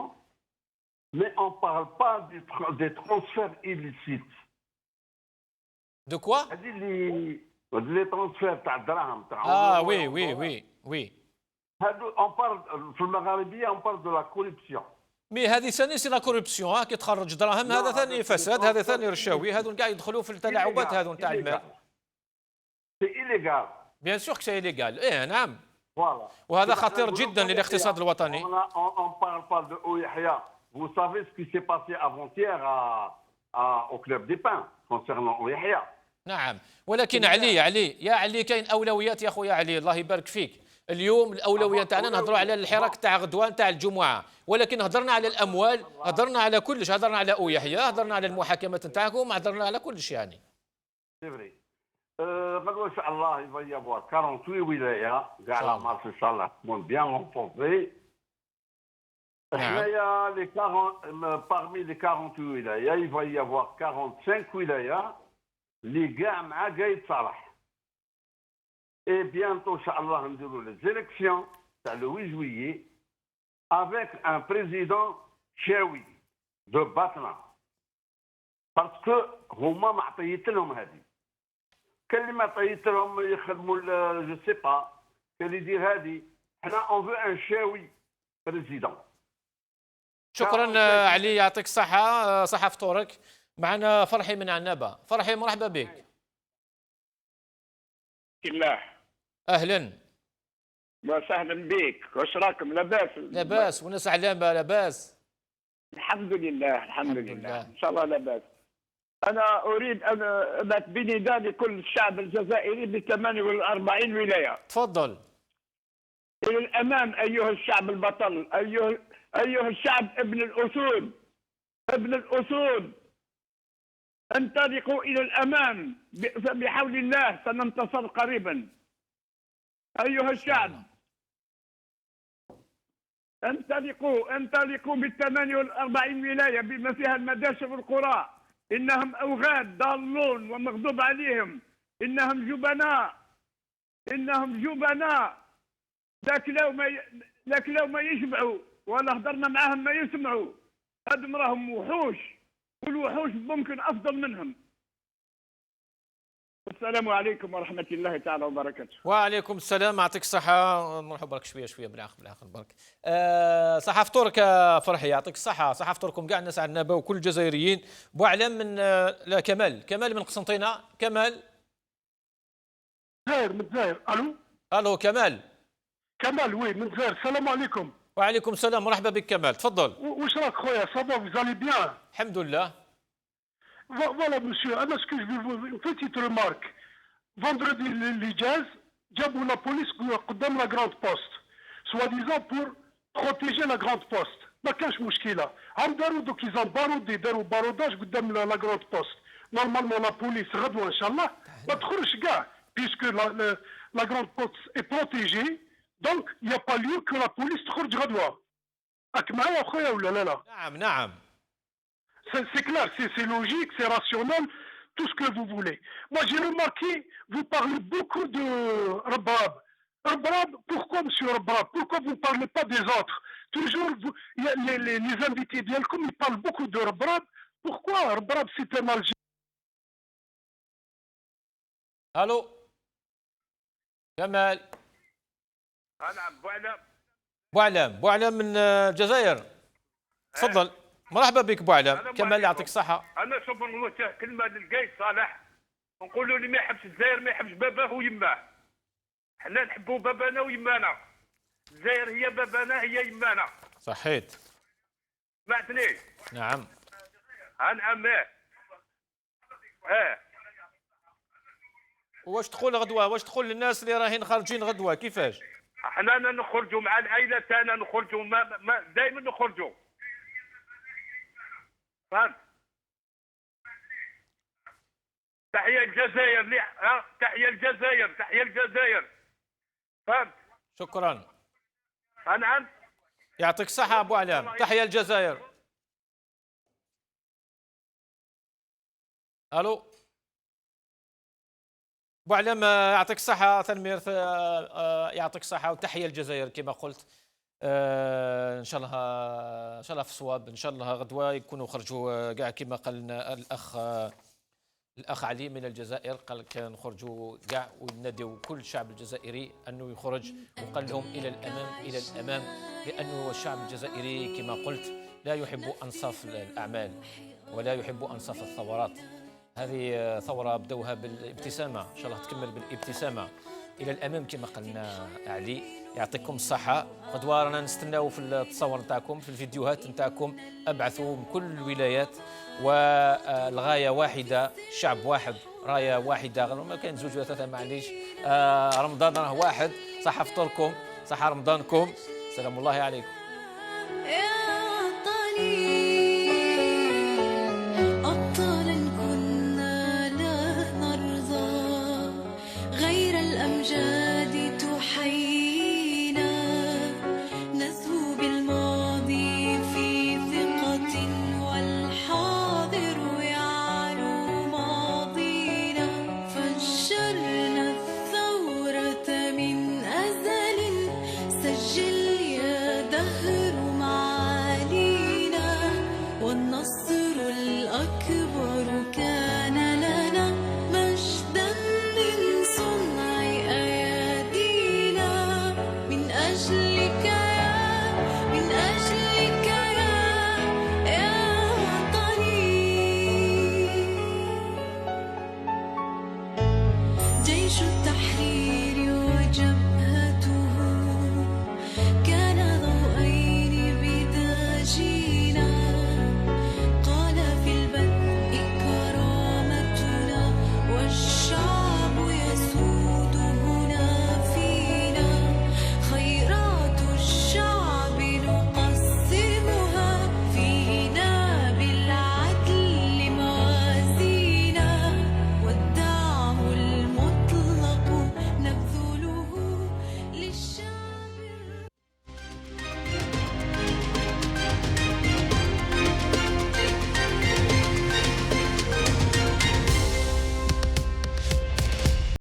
mais on ne parle pas des transferts illicites. De quoi? Les transferts تاع الدراهم تاع. oui. On parle في المغاربيه on parle de la corruption. مي هذه ثاني سي لا كوربسيون، كي تخرج دراهم هذا ثاني فساد، هذا ثاني رشاوي، هذو كاع يدخلوا في التلاعبات هذو نتاع المال. سي إيليغال. بيان سور كو سي إيليغال، نعم. Voilà. وهذا خطير جدا للاقتصاد الوطني. On parle pas de Ouiahia. Vous savez ce qui s'est passé avant-hier au club des Pins concernant Ouiahia. نعم، ولكن علي كاين اولويات يا خويا علي، الله يبارك فيك. اليوم الاولويه تاعنا نهضروا على الحراك تاع غدوان تاع الجمعه، ولكن هضرنا على الاموال، هضرنا على كلش، هضرنا على اويحيى، هضرنا على المحاكمات نتاعكم، هضرنا على كلش يعني. غدوه ان شاء الله يبغى يافوار 48 ولايه كاع لا مارش ان شاء الله تكون بيان رونفورسي. حنايا لي 40 parmi les 48 ولايه يبغى يافوار 45 ولايه اللي كاع مع قايد صالح. Et bientôt, Inch'Allah, nous aurons les élections, c'est le 8 juillet, avec un président Chaoui de Batna. Parce que هما ما عطيت لهم هذه. كان اللي ما عطيت لهم يخدموا جو سي با، كان اللي يدير هذه، حنا اون فو ان شاوي بريزيدون. شكرا علي، يعطيك الصحة، صحة فطورك. معنا فرحي من عنابة. فرحي مرحبا بك. الله. اهلا وسهلا بك، واش راكم؟ لاباس؟ لاباس والناس علامة لاباس. الحمد لله ان شاء الله لاباس. انا اريد ان ابعث بنداء لكل الشعب الجزائري ب 48 ولايه. تفضل. الى الامام ايها الشعب البطل، ايها الشعب ابن الاسود، انطلقوا الى الامام بحول الله، سننتصر قريبا. ايها الشعب انطلقوا ب 48 ولايه بما فيها المدارس والقرى. انهم اوغاد ضالون ومغضوب عليهم، انهم جبناء ذاك لو ما يشبعوا ولا هضرنا معاهم ما يسمعوا. هادم راهم وحوش، والوحوش ممكن افضل منهم. السلام عليكم ورحمه الله تعالى وبركاته. وعليكم السلام، يعطيك الصحة. نروحوا برك شوية بالعقل برك. صحة فطورك فرحي، يعطيك الصحة. صحة فطوركم كاع الناس عنابة وكل الجزائريين. بوعلم من لا كمال من قسنطينة. كمال من الجزائر. الو كمال وي من الجزائر. السلام عليكم. وعليكم السلام، مرحبا بك كمال، تفضل. واش راك خويا؟ صافا فوزالي بيان؟ الحمد لله. Voilà, monsieur, alors ce que je veux une petite remarque. Vendredi, les jazz, جابوا la police قدام la grande poste, soi-disant pour protéger la grande poste. ما كانش مشكلة. هم داروا دوك داروا باروداج قدام la grande poste. Normalement la police غدوة إن شاء الله ما تخرجش كاع, puisque la grande poste est protégée, donc il n'y a pas lieu que la police تخرج غدوة. راك معايا خويا ولا لا؟ نعم. C'est clair, c'est logique, c'est rationnel, tout ce que vous voulez. Moi, j'ai remarqué, vous parlez beaucoup de Rabrab. Rabrab, pourquoi, monsieur Rabrab? Pourquoi vous ne parlez pas des autres? Toujours, les invités d'Yelkoum, ils parlent beaucoup de Rabrab. Pourquoi Rabrab, c'est un Algérien? Allô? كمال. نعم بوعلام. بوعلام من الجزائر. تفضل. مرحبا بك بوعلام. كمال يعطيك الصحة. أنا شوف نوجه كلمة للقايد صالح، نقولوا اللي ما يحبش الجزائر ما يحبش باباه ويماه. حنا نحبوا بابانا ويمانا. الجزائر هي بابانا هي يمانا. صحيت. سمعتني؟ نعم. نعم. واش تقول غدوة؟ واش تقول للناس اللي راهين خارجين غدوة كيفاش؟ حنا نخرجوا مع العائلة تاعنا، نخرجوا دائما نخرجوا. فهمت؟ تحية الجزائر. تحية الجزائر. تحية الجزائر. فهمت؟ شكرا. نعم. يعطيك الصحة أبو علام. تحية الجزائر. ألو أبو علام، يعطيك الصحة. تنمير يعطيك الصحة وتحية الجزائر كما قلت. ان شاء الله في صواب. ان شاء الله غدوه يكونوا خرجوا كاع كما قال لنا الاخ علي من الجزائر. قال كان نخرجوا كاع ونناديو كل الشعب الجزائري انه يخرج، وقال لهم الى الامام الى الامام، لانه الشعب الجزائري كما قلت لا يحب انصاف الاعمال ولا يحب انصاف الثورات. هذه ثوره بدوها بالابتسامه، ان شاء الله تكمل بالابتسامه الى الامام كما قال لنا علي. يعطيكم الصحة. غدوة رانا نستناو في التصور نتاعكم، في الفيديوهات نتاعكم. ابعثوا من كل الولايات، والغاية واحدة، شعب واحد، راية واحدة. ما كاين زوج ولا ثلاثة معليش. رمضان راه واحد. صحة فطوركم، صحة رمضانكم. سلام الله عليكم. أبطالا كنا لا نرضى غير الأمجاد.